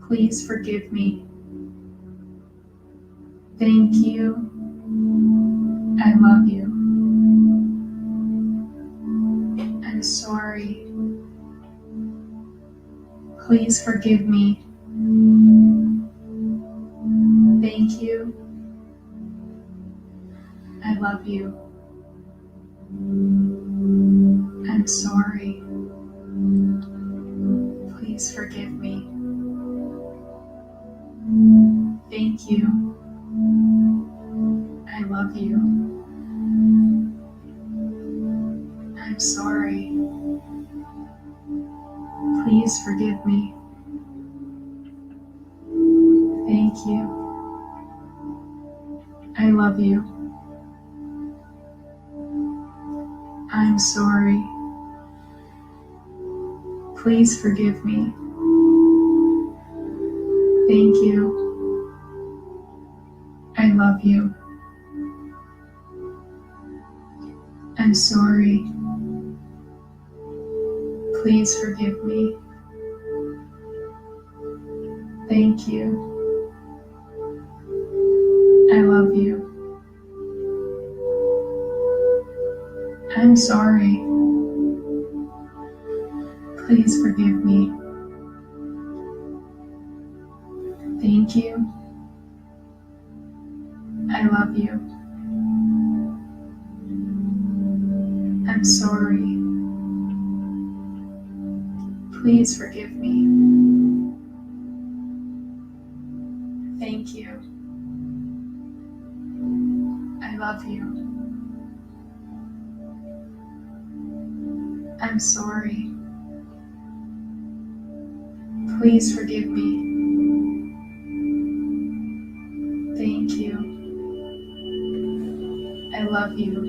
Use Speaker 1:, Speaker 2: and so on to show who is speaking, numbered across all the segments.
Speaker 1: Please forgive me. Thank you. I love you. I'm sorry. Please forgive me. Thank you. I love you. I'm sorry. Please forgive me. Thank you. I love you. I'm sorry. Please forgive me. Thank you. I love you. I'm sorry. Please forgive me. Thank you. I love you. I'm sorry. Please forgive me. Thank you. I love you. I'm sorry. Please forgive me. Thank you. I love you. I'm sorry. Please forgive me. Thank you. I love you. I'm sorry. Please forgive me. Thank you. I love you.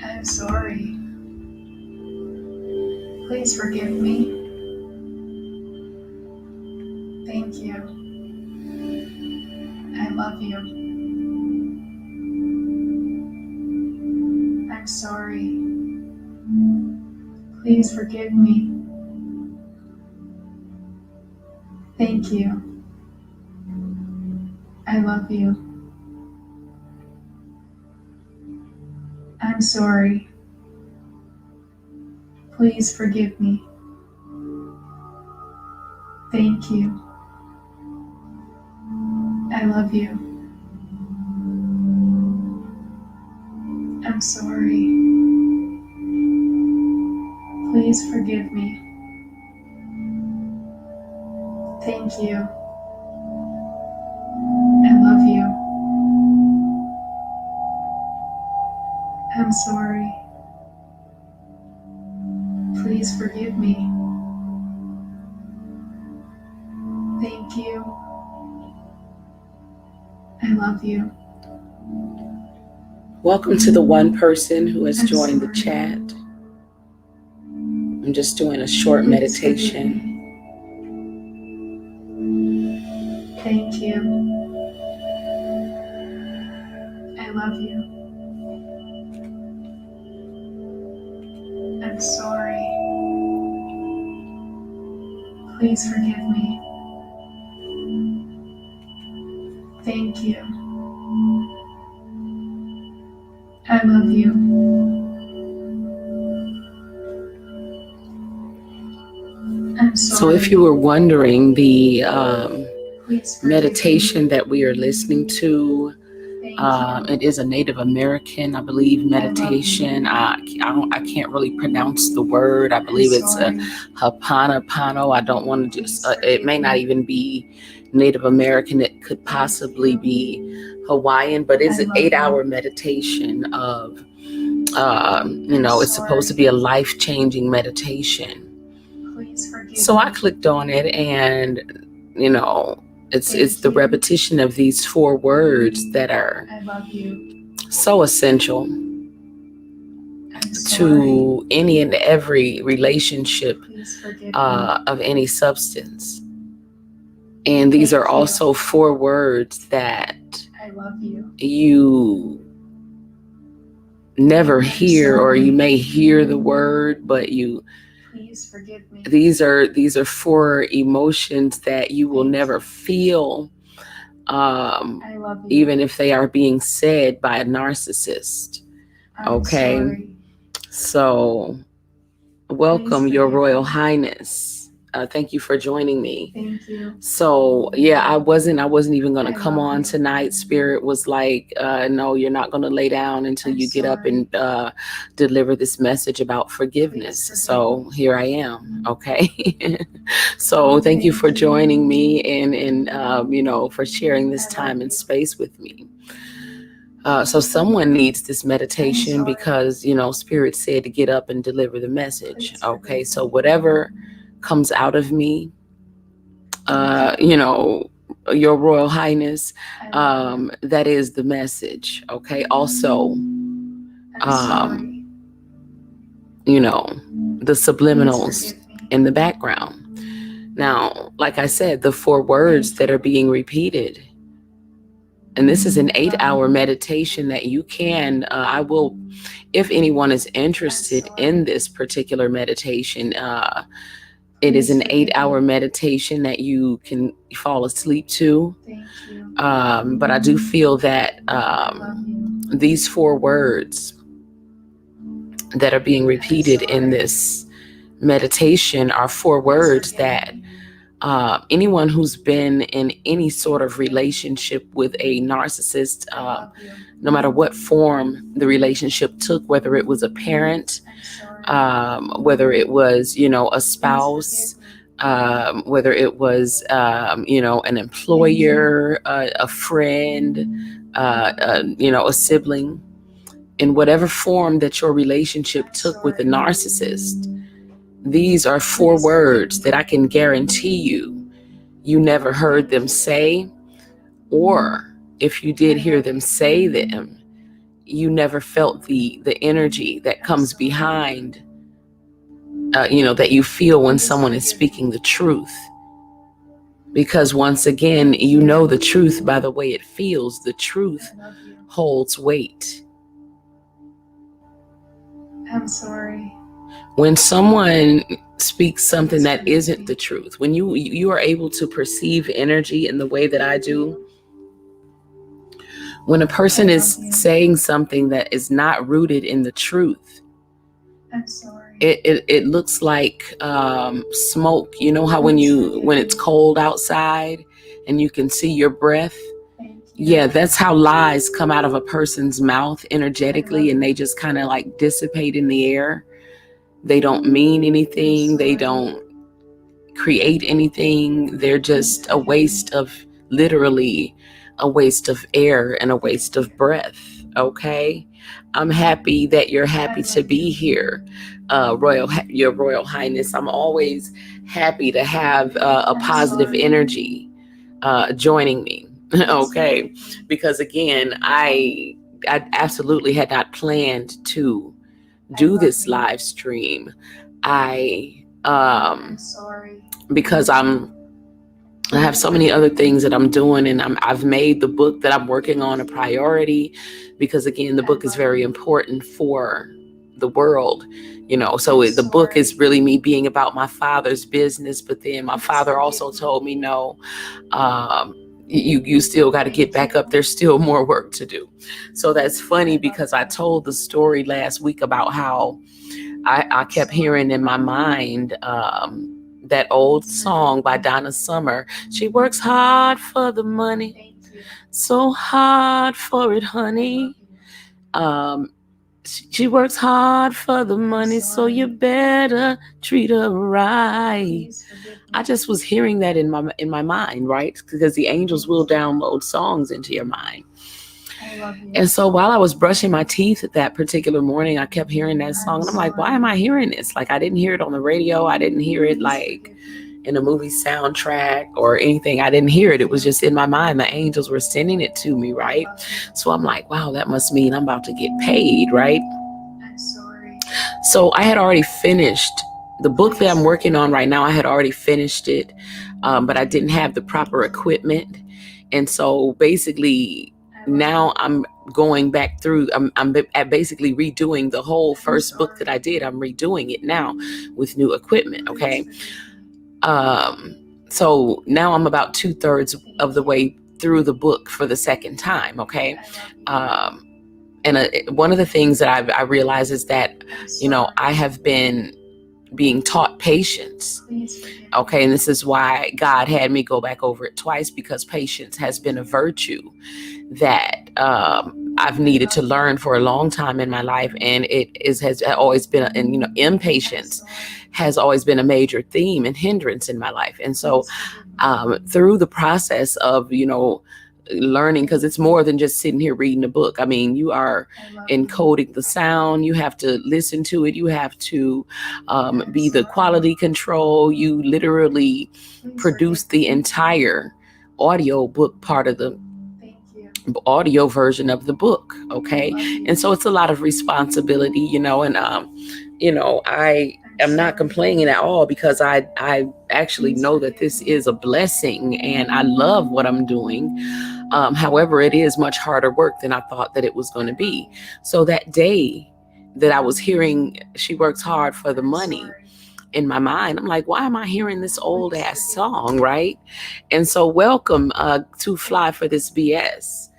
Speaker 1: I'm sorry. Please forgive me. Thank you. I love you. I'm sorry. Please forgive me. Thank you. I love you. I'm sorry. Please forgive me. Thank you. I love you. I'm sorry. Please forgive me. Thank you. I love you. I'm sorry. Please forgive me. Thank you. I love you.
Speaker 2: Welcome to the one person who has joined the chat. I'm just doing a short meditation.
Speaker 1: Thank you. I love you. I'm sorry. Please forgive me. Thank you. I love you. I'm sorry.
Speaker 2: So if you were wondering, the meditation that we are listening to, it is a Native American, I believe, meditation. I can't really pronounce the word. I believe it's a Ho'oponopono. I don't want to just, it may not even be Native American. It could possibly be Hawaiian, but it's an 8-hour meditation of, it's supposed to be a life-changing meditation. So I clicked on it and, it's the repetition of these 4 words that are so essential to any and every relationship of any substance. And these are also 4 words that you never hear, or you may hear the word, but you
Speaker 1: Please forgive me.
Speaker 2: These are four emotions that you will never feel,
Speaker 1: I love you.
Speaker 2: even if they are being said by a narcissist. Okay.
Speaker 1: Sorry.
Speaker 2: So welcome,
Speaker 1: Please
Speaker 2: Your
Speaker 1: forgive
Speaker 2: Royal
Speaker 1: me.
Speaker 2: Highness. Thank you for joining me.
Speaker 1: Thank you.
Speaker 2: So yeah, I wasn't even gonna
Speaker 1: I
Speaker 2: come
Speaker 1: love
Speaker 2: on
Speaker 1: you.
Speaker 2: tonight. Spirit was like, no, you're not gonna lay down until
Speaker 1: I'm
Speaker 2: you get up
Speaker 1: sorry.
Speaker 2: and deliver this message about forgiveness.
Speaker 1: Please forgive
Speaker 2: So
Speaker 1: me.
Speaker 2: here I am. Okay. So thank you for joining me and for sharing this
Speaker 1: I love
Speaker 2: time and
Speaker 1: you.
Speaker 2: space with me. So someone needs this meditation because, Spirit said to get up and deliver the message.
Speaker 1: Please
Speaker 2: Okay.
Speaker 1: forgive
Speaker 2: So
Speaker 1: me.
Speaker 2: whatever comes out of me, Your Royal Highness,
Speaker 1: I love you.
Speaker 2: that is the message. Okay. Also,
Speaker 1: I'm sorry.
Speaker 2: the
Speaker 1: Please
Speaker 2: subliminals
Speaker 1: forgive me.
Speaker 2: in the background. Now, like I said, the four words that are being repeated, and this is an 8-hour meditation that you can, I will, if anyone is interested in this particular meditation, it is an 8-hour meditation that you can fall asleep to.
Speaker 1: Thank you.
Speaker 2: But I do feel that
Speaker 1: I love you.
Speaker 2: these four words that are being repeated in this meditation are four words that anyone who's been in any sort of relationship with a narcissist, no matter what form the relationship took, whether it was a parent, whether it was, a spouse, whether it was, an employer, a friend, a sibling, in whatever form that your relationship took with a narcissist, these are four words that I can guarantee you never heard them say, or if you did hear them say them, you never felt the energy that comes behind, that you feel when someone is speaking the truth. Because once again, the truth by the way it feels. The truth holds weight.
Speaker 1: I'm sorry.
Speaker 2: When someone speaks something that isn't the truth, when you are able to perceive energy in the way that I do, when a person is saying something that is not rooted in the truth,
Speaker 1: I'm sorry.
Speaker 2: It looks like smoke. You know how when it's cold outside and you can see your breath? Yeah, that's how lies come out of a person's mouth energetically, and they just kind of like dissipate in the air. They don't mean anything. They don't create anything. They're just a waste of, literally, a waste of air and a waste of breath. Okay? I'm happy that you're happy to be here, Your Royal Highness. I'm always happy to have a positive energy joining me. Okay? Because again, I absolutely had not planned to do this live stream.
Speaker 1: I'm sorry.
Speaker 2: Because I have so many other things that I'm doing, and I've made the book that I'm working on a priority, because again, the book is very important for the world, so the book is really me being about my father's business. But then my father also told me, no, you still got to get back up. There's still more work to do. So that's funny, because I told the story last week about how I kept hearing in my mind that old song by Donna Summer. She works hard for the money, so hard for it, honey. She works hard for the money, so you better treat her right. I just was hearing that in my mind, right? Because the angels will download songs into your mind. And so while I was brushing my teeth that particular morning, I kept hearing that song. And I'm like, why am I hearing this? Like, I didn't hear it on the radio. I didn't hear it like in a movie soundtrack or anything. I didn't hear it. It was just in my mind. The angels were sending it to me, right? So I'm like, wow, that must mean I'm about to get paid, right?
Speaker 1: I'm sorry.
Speaker 2: So I had already finished the book that I'm working on right now. I had already finished it, but I didn't have the proper equipment. And so basically, now I'm going back through. I'm basically redoing the whole first book that I did. I'm redoing it now with new equipment. Okay. So now I'm about 2/3 of the way through the book for the second time. Okay. And one of the things that I realize is that, I have been being taught patience. Okay. And this is why God had me go back over it twice, because patience has been a virtue that I've needed to learn for a long time in my life. And has always been, impatience has always been a major theme and hindrance in my life. And so through the process of, learning, because it's more than just sitting here reading a book. I mean, you are encoding the sound. You have to listen to it. You have to be the quality control. You literally produce the entire audio book part of the audio version of the book. Okay. And so it's a lot of responsibility, and I am not complaining at all, because I actually know that this is a blessing and I love what I'm doing. However, it is much harder work than I thought that it was going to be. So that day that I was hearing "She Works Hard for the Money," in my mind, I'm like, why am I hearing this old ass song? Right. And so welcome to Fly for This BS.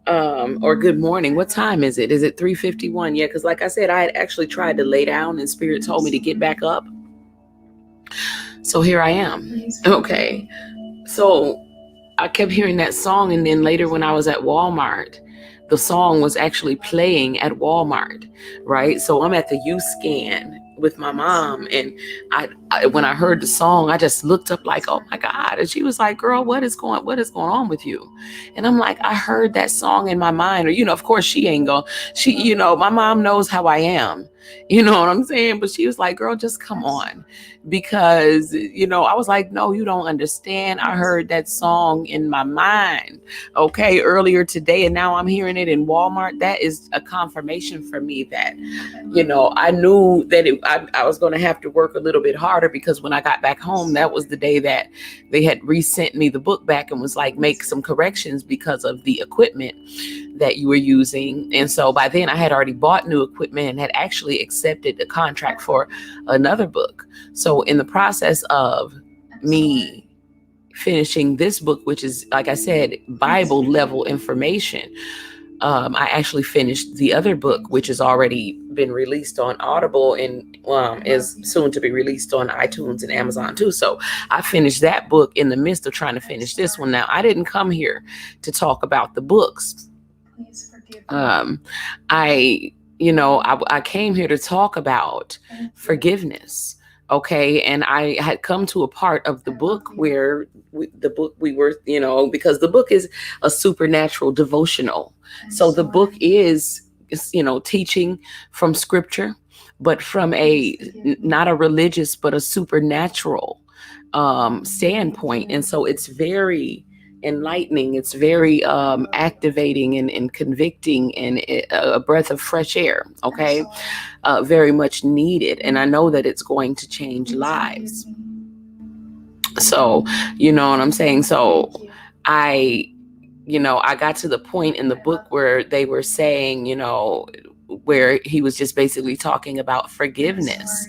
Speaker 2: Or good morning. What time is it? Is it 3:51? Yeah, because like I said, I had actually tried to lay down and Spirit told me to get back up. So here I am. Okay. So I kept hearing that song, and then later when I was at Walmart, the song was actually playing at Walmart, right? So I'm at the U-Scan with my mom, and I when I heard the song, I just looked up like, oh my God. And she was like, girl, what is going on with you? And I'm like, I heard that song in my mind. Or, of course she ain't going, my mom knows how I am, you know what I'm saying? But she was like, girl, just come on. Because, I was like, no, you don't understand. I heard that song in my mind, okay, earlier today, and now I'm hearing it in Walmart. That is a confirmation for me that, I knew that I was going to have to work a little bit harder, because when I got back home, that was the day that they had resent me the book back and was like, make some corrections because of the equipment that you were using. And so by then I had already bought new equipment and had actually accepted a contract for another book. So in the process of me finishing this book, which is, like I said, Bible level information, I actually finished the other book, which has already been released on Audible and is soon to be released on iTunes and Amazon too. So I finished that book in the midst of trying to finish this one. Now, I didn't come here to talk about the books. I came here to talk about forgiveness. Okay. And I had come to a part of the book where we were, because the book is a supernatural devotional. So the book is, teaching from scripture, but from not a religious, but a supernatural standpoint. And so it's very enlightening. It's very activating and convicting, and a breath of fresh air. Okay. Very much needed. And I know that it's going to change lives. So, you know what I'm saying? So I got to the point in the book where they were saying, where he was just basically talking about forgiveness.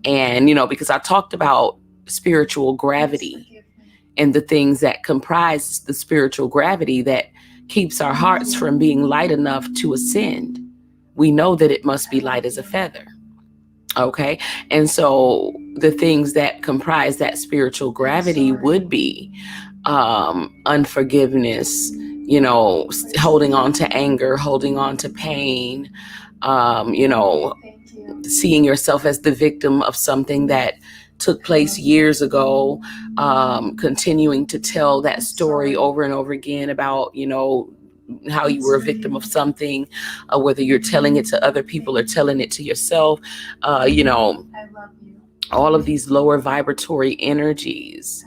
Speaker 2: And, because I talked about spiritual gravity and the things that comprise the spiritual gravity that keeps our hearts from being light enough to ascend. We know that it must be light as a feather. Okay. And so the things that comprise that spiritual gravity would be unforgiveness, holding on to anger, holding on to pain, seeing yourself as the victim of something that took place years ago, continuing to tell that story over and over again about, how you were a victim of something, whether you're telling it to other people or telling it to yourself, I love you. All of these lower vibratory energies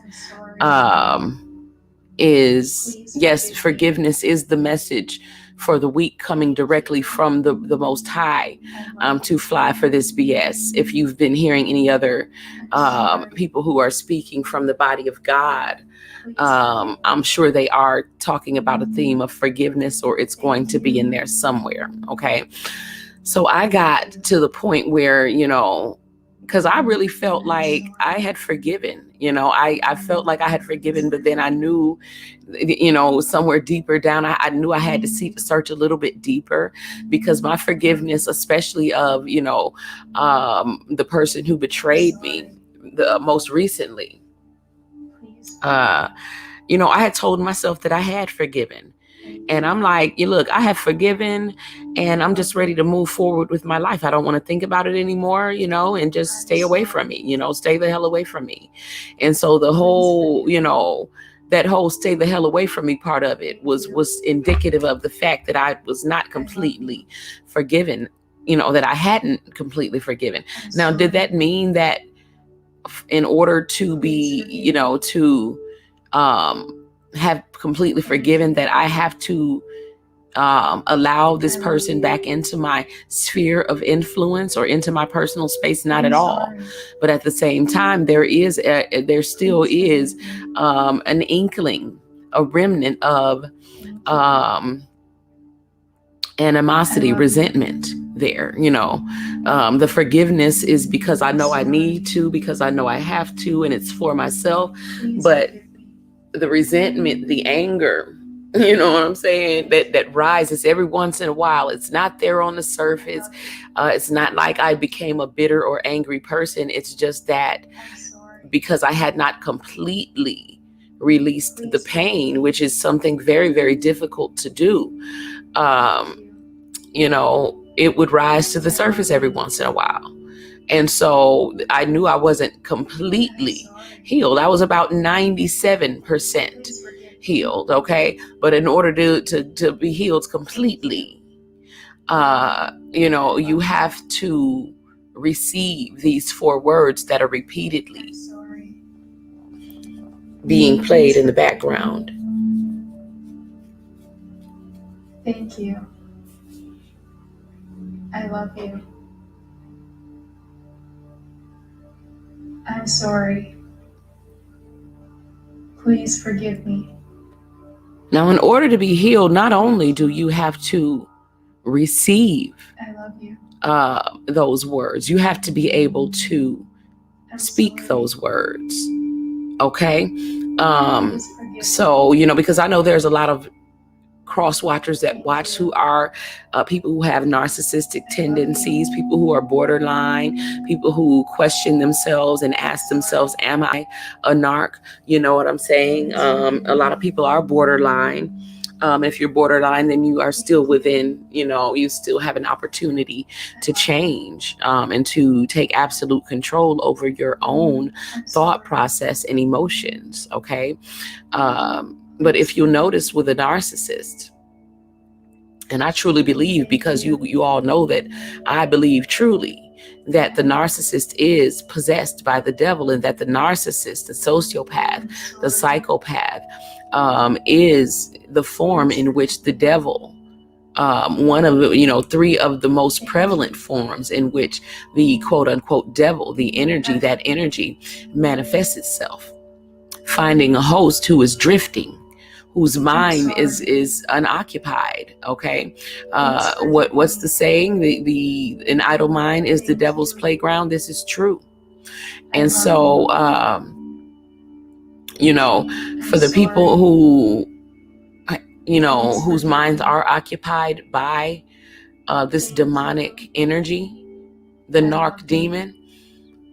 Speaker 2: forgiveness is the message for the week coming directly from the Most High to fly for this BS. If you've been hearing any other people who are speaking from the body of God, I'm sure they are talking about a theme of forgiveness, or it's going to be in there somewhere. Okay. So I got to the point where, because I really felt like I had forgiven, I felt like I had forgiven, but then I knew, somewhere deeper down, I knew I had to search a little bit deeper, because my forgiveness, especially of, the person who betrayed me the most recently, I had told myself that I had forgiven. And I'm like, look, I have forgiven, and I'm just ready to move forward with my life. I don't want to think about it anymore, and just stay away from me, stay the hell away from me. And so the whole, that whole stay the hell away from me part of it was indicative of the fact that I was not completely forgiven, that I hadn't completely forgiven. Now, did that mean that in order to be, to have completely forgiven, that I have to allow this person back into my sphere of influence or into my personal space? Not at all. But at the same time, there still is an inkling, a remnant of animosity, resentment there. The forgiveness is because I know I need to, because I know I have to, and it's for myself. But the resentment, the anger, you know what I'm saying, that rises every once in a while. It's not there on the surface. It's not like I became a bitter or angry person. It's just that because I had not completely released the pain, which is something very, very difficult to do, it would rise to the surface every once in a while. And so I knew I wasn't completely healed. I was about 97% healed. Okay. But in order to be healed completely, you have to receive these 4 words that are repeatedly being played in the background.
Speaker 1: Thank you. I love you. I'm sorry. Please forgive me.
Speaker 2: Now, in order to be healed, not only do you have to receive
Speaker 1: I love you.
Speaker 2: Those words, you have to be able to speak those words. Okay. So, because I know there's a lot of cross watchers that watch who are people who have narcissistic tendencies, people who are borderline, people who question themselves and ask themselves, am I a narc? You know what I'm saying? A lot of people are borderline. If you're borderline, then you are still within, you still have an opportunity to change and to take absolute control over your own thought process and emotions. Okay. But if you notice with a narcissist, and I truly believe, because you all know that I believe truly that the narcissist is possessed by the devil, and that the narcissist, the sociopath, the psychopath, is the form in which the devil, one of 3 of the most prevalent forms in which the quote unquote devil, the energy, that energy manifests itself, finding a host who is drifting, whose mind is unoccupied. Okay. What's the saying? An idle mind is the devil's playground. This is true. And so, for the people who, whose minds are occupied by this demonic energy, the narc demon,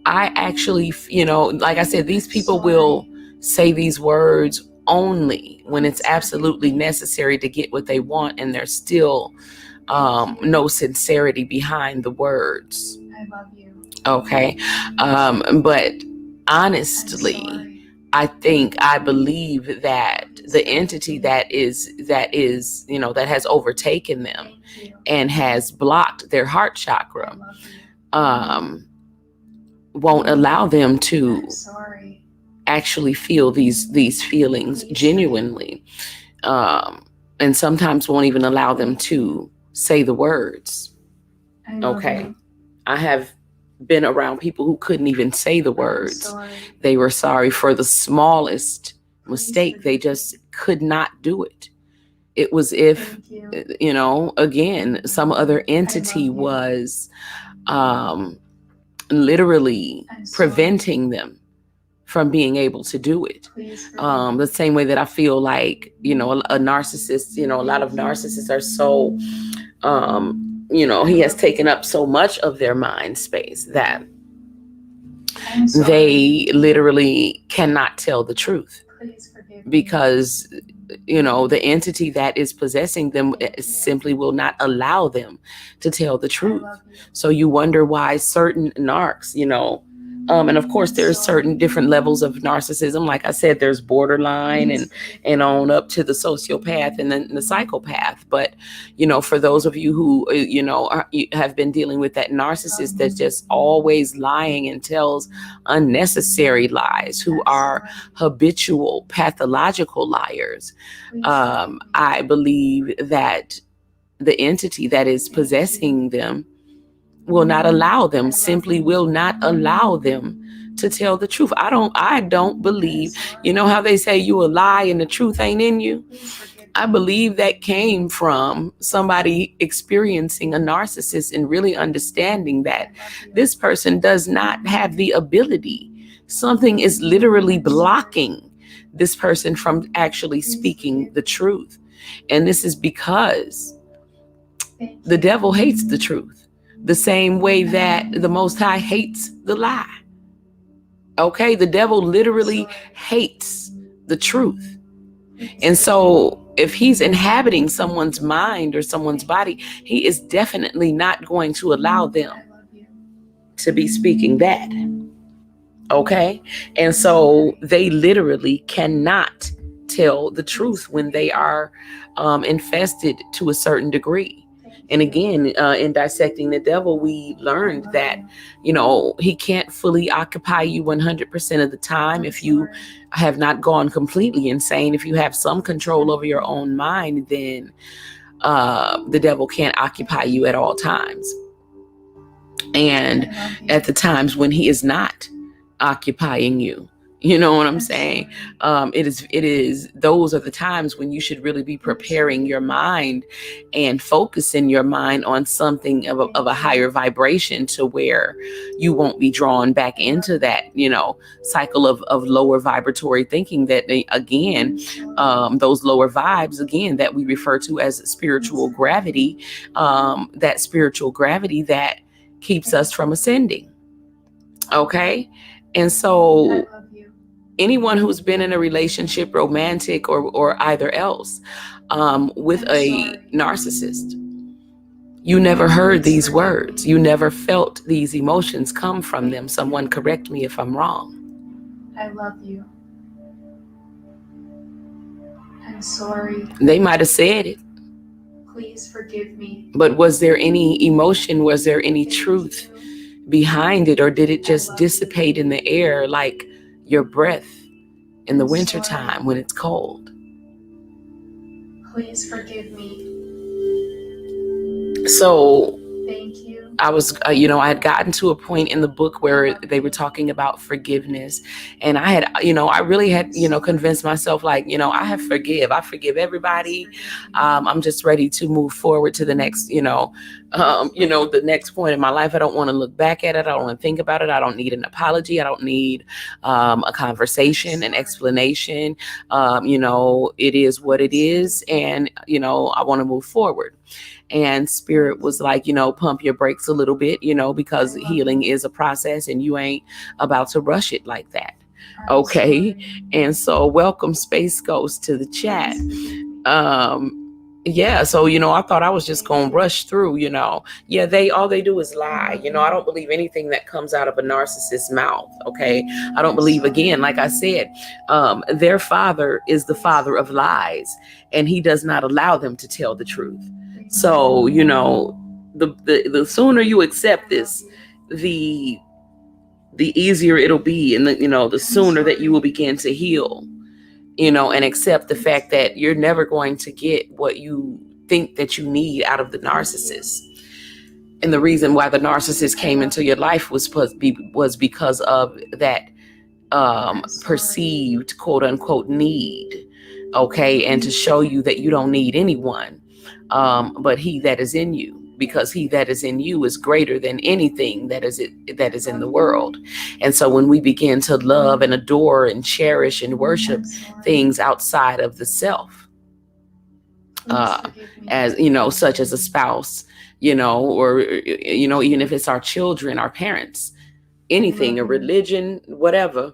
Speaker 2: I actually, like I said, these people will say these words only when it's absolutely necessary to get what they want, and there's still no sincerity behind the words.
Speaker 1: I love you.
Speaker 2: Okay. But honestly, I believe that the entity that has overtaken them and has blocked their heart chakra won't allow them to actually feel these feelings genuinely. And and sometimes won't even allow them to say the words. Okay. I have been around people who couldn't even say the words. They were sorry for the smallest mistake. They just could not do it. It was if, again, some other entity was literally preventing them from being able to do it. The same way that I feel like, a narcissist, a lot of narcissists are so, he has taken up so much of their mind space that they literally cannot tell the truth because, the entity that is possessing them simply will not allow them to tell the truth. So you wonder why certain narcs, and of course there's certain different levels of narcissism. Like I said, there's borderline and on up to the sociopath and then the psychopath. But, for those of you who, have been dealing with that narcissist that's just always lying and tells unnecessary lies, who are habitual pathological liars, I believe that the entity that is possessing them will not allow them, simply will not allow them to tell the truth. I don't believe, how they say you a lie and the truth ain't in you. I believe that came from somebody experiencing a narcissist and really understanding that this person does not have the ability. Something is literally blocking this person from actually speaking the truth. And this is because the devil hates the truth, the same way that the Most High hates the lie. Okay, the devil literally hates the truth. And so if he's inhabiting someone's mind or someone's body, he is definitely not going to allow them to be speaking that. Okay, and so they literally cannot tell the truth when they are infested to a certain degree. And again, in dissecting the devil, we learned that, he can't fully occupy you 100% of the time. If you have not gone completely insane, if you have some control over your own mind, then the devil can't occupy you at all times. And at the times when he is not occupying you, you know what I'm saying? It is those are the times when you should really be preparing your mind and focusing your mind on something of a higher vibration, to where you won't be drawn back into that, cycle of lower vibratory thinking that again, those lower vibes, again, that we refer to as spiritual gravity, that spiritual gravity that keeps us from ascending. Okay. And so anyone who's been in a relationship, romantic or either else, with a narcissist, you never heard these words. You never felt these emotions come from them. Someone correct me if I'm wrong.
Speaker 1: I love you. I'm sorry.
Speaker 2: They might have said it.
Speaker 1: Please forgive me.
Speaker 2: But was there any emotion? Was there any truth behind it? Or did it just dissipate in the air like your breath in the wintertime when it's cold?
Speaker 1: Please forgive me.
Speaker 2: So
Speaker 1: thank you.
Speaker 2: I was, I had gotten to a point in the book where they were talking about forgiveness. And I had, I really had, convinced myself like, I forgive everybody. I'm just ready to move forward to the next, the next point in my life. I don't want to look back at it. I don't want to think about it. I don't need an apology. I don't need a conversation, an explanation. It is what it is. And, I want to move forward. And Spirit was like, pump your brakes a little bit, because healing is a process and you ain't about to rush it like that. Okay. And so welcome Space Ghost to the chat. Yeah. So, I thought I was just going to rush through, all they do is lie. I don't believe anything that comes out of a narcissist's mouth. Okay. I don't believe, again, like I said, their father is the father of lies, and he does not allow them to tell the truth. So, the sooner you accept this, the easier it'll be. And the sooner that you will begin to heal and accept the fact that you're never going to get what you think that you need out of the narcissist. And the reason why the narcissist came into your life was because of that perceived quote unquote need. Okay. And to show you that you don't need anyone, but he that is in you, because he that is in you is greater than anything that is in the world. And so when we begin to love and adore and cherish and worship things outside of the self, as such as a spouse, or even if it's our children, our parents, anything, a religion, whatever,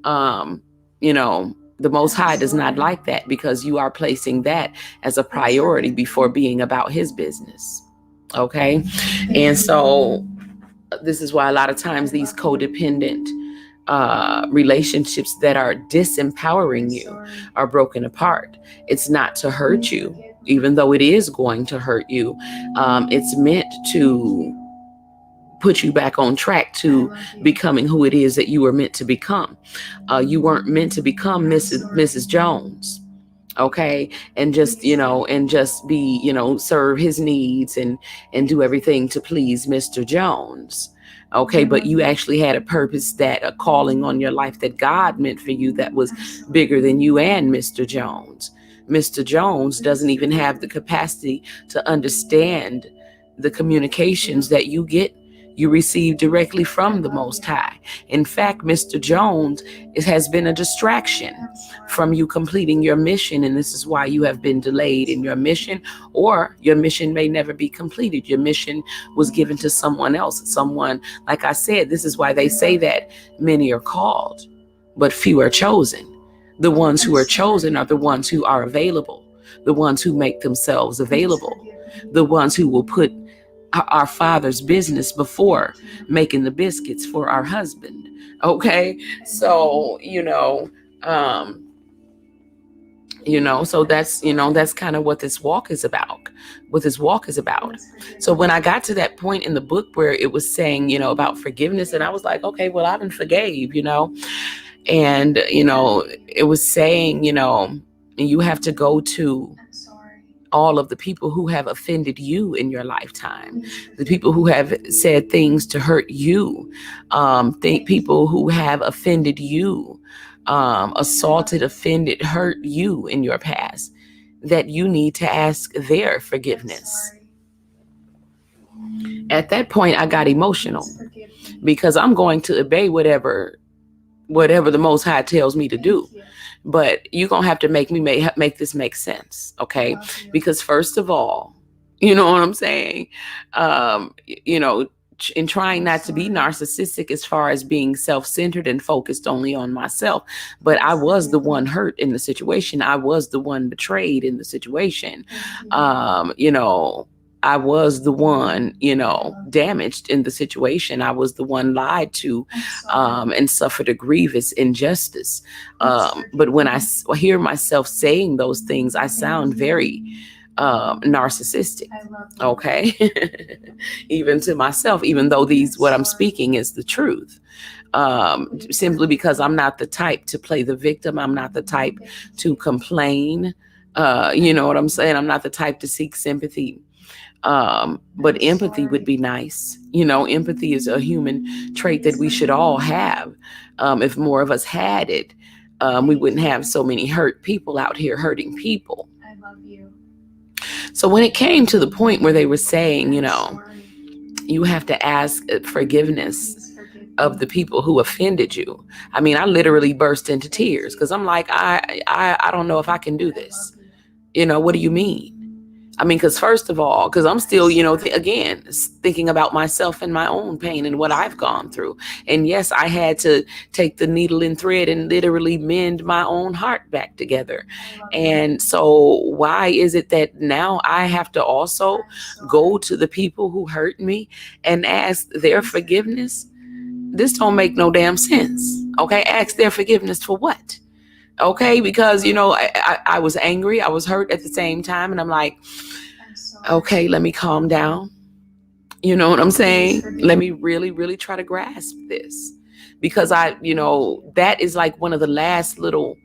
Speaker 2: the Most High does not like that, because you are placing that as a priority before being about his business. Okay. And so this is why a lot of times these codependent relationships that are disempowering you are broken apart. It's not to hurt you, even though it is going to hurt you. It's meant to put you back on track to becoming who it is that you were meant to become. You weren't meant to become Mrs. Jones. Okay. And just be, serve his needs and do everything to please Mr. Jones. Okay. But you actually had a purpose, a calling on your life that God meant for you that was bigger than you and Mr. Jones. Mr. Jones doesn't even have the capacity to understand the communications that you receive directly from the Most High. In fact, Mr. Jones, it has been a distraction from you completing your mission. And this is why you have been delayed in your mission, or your mission may never be completed. Your mission was given to someone else. Someone, like I said, this is why they say that many are called, but few are chosen. The ones who are chosen are the ones who are available, the ones who make themselves available, the ones who will put our Father's business before making the biscuits for our husband. Okay. So, so that's kind of what this walk is about. So when I got to that point in the book where it was saying, about forgiveness, and I was like, okay, well, I done forgave, and, it was saying, you have to go to all of the people who have offended you in your lifetime, the people who have said things to hurt you, people who have offended you, assaulted, offended, hurt you in your past, that you need to ask their forgiveness. At that point, I got emotional, because I'm going to obey whatever the Most High tells me to do. But you're going to have to make this make sense. Okay. Because first of all, you know what I'm saying? In trying not to be narcissistic as far as being self-centered and focused only on myself. But I was the one hurt in the situation. I was the one betrayed in the situation. I was the one, damaged in the situation. I was the one lied to, and suffered a grievous injustice. But when I hear myself saying those things, I sound very narcissistic. Okay. Even to myself, even though what I'm speaking is the truth. Simply because I'm not the type to play the victim. I'm not the type to complain. You know what I'm saying? I'm not the type to seek sympathy. But empathy would be nice. Empathy is a human trait that we should all have. If more of us had it, we wouldn't have so many hurt people out here hurting people.
Speaker 1: I love you.
Speaker 2: So when it came to the point where they were saying, you have to ask forgiveness of the people who offended you. I mean, I literally burst into tears, because I'm like, I don't know if I can do this. What do you mean? I mean, because first of all, because I'm still, again, thinking about myself and my own pain and what I've gone through. And yes, I had to take the needle and thread and literally mend my own heart back together. And so why is it that now I have to also go to the people who hurt me and ask their forgiveness? This don't make no damn sense. Okay, ask their forgiveness for what? Okay, because, I was angry. I was hurt at the same time. And I'm like, okay, let me calm down. You know what I'm saying? Let me really, really try to grasp this. Because that is like one of the last little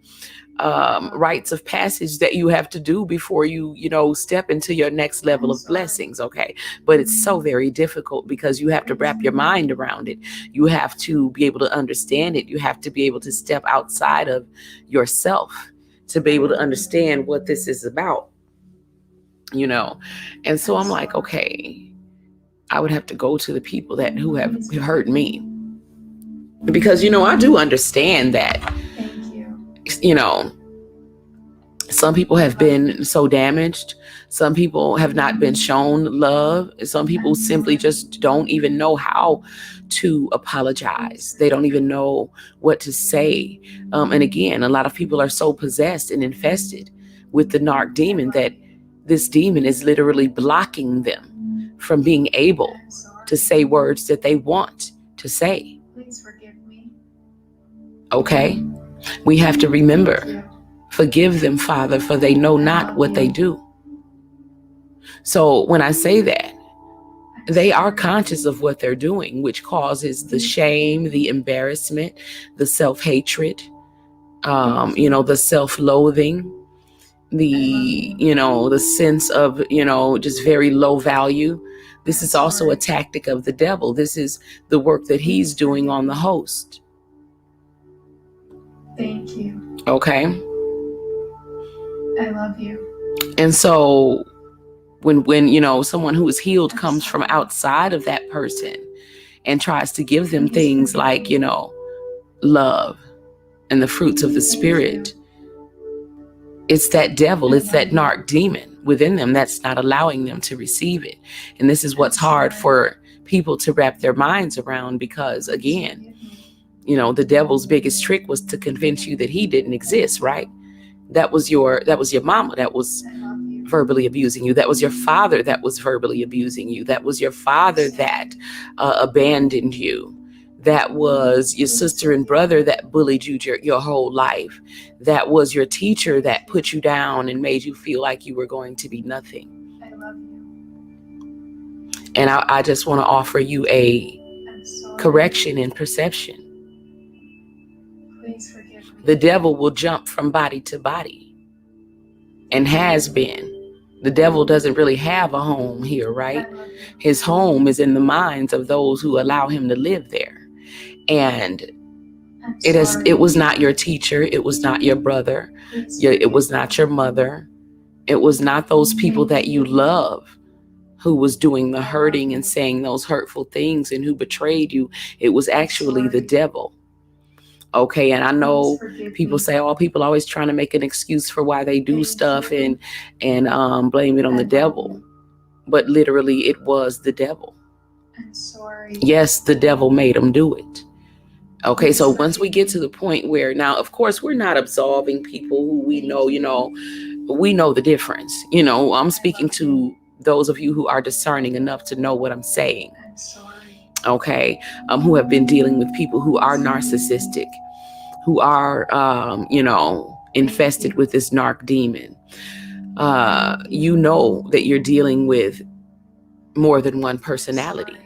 Speaker 2: rites of passage that you have to do before you step into your next level of blessings. Okay. But it's so very difficult because you have to wrap your mind around it. You have to be able to understand it. You have to be able to step outside of yourself to be able to understand what this is about, And so I'm like, okay, I would have to go to the people who have hurt me. Because, I do understand that,
Speaker 1: Thank you.
Speaker 2: Some people have been so damaged. Some people have not been shown love. Some people simply just don't even know how to apologize. They don't even know what to say. And again, a lot of people are so possessed and infested with the narc demon that this demon is literally blocking them from being able to say words that they want to say.
Speaker 1: Please forgive me.
Speaker 2: Okay? We have to remember. Forgive them, Father, for they know not what they do. So when I say that, they are conscious of what they're doing, which causes the shame, the embarrassment, the self-hatred, the self-loathing, the sense of, just very low value. This is also a tactic of the devil. This is the work that he's doing on the host.
Speaker 1: Thank you.
Speaker 2: Okay.
Speaker 1: I love you.
Speaker 2: And so when someone who is healed comes from outside of that person and tries to give them things like, love and the fruits of the Spirit, it's that devil, it's that narc demon within them that's not allowing them to receive it. And this is what's hard for people to wrap their minds around because, again, the devil's biggest trick was to convince you that he didn't exist, right? That was your mama that was verbally abusing you. That was your father that was verbally abusing you. That was your father that abandoned you. That was your sister and brother that bullied you your whole life. That was your teacher that put you down and made you feel like you were going to be nothing.
Speaker 1: I love you.
Speaker 2: And I just want to offer you a correction in perception.
Speaker 1: Please forgive me.
Speaker 2: The devil will jump from body to body and has been. The devil doesn't really have a home here, right? His home is in the minds of those who allow him to live there. And it was not your teacher. It was not your brother. It was not your mother. It was not those people that you love who was doing the hurting and saying those hurtful things and who betrayed you. It was actually the devil. Okay, and I know people say, oh, people always trying to make an excuse for why they do stuff and blame it on the devil. But literally, it was the devil.
Speaker 1: I'm sorry.
Speaker 2: Yes, the devil made them do it. Okay, so once we get to the point where now, of course, we're not absolving people who we know, we know the difference. I'm speaking to those of you who are discerning enough to know what I'm saying.
Speaker 1: I'm sorry.
Speaker 2: Okay, who have been dealing with people who are narcissistic, who are, infested with this narc demon. You know that you're dealing with more than one personality.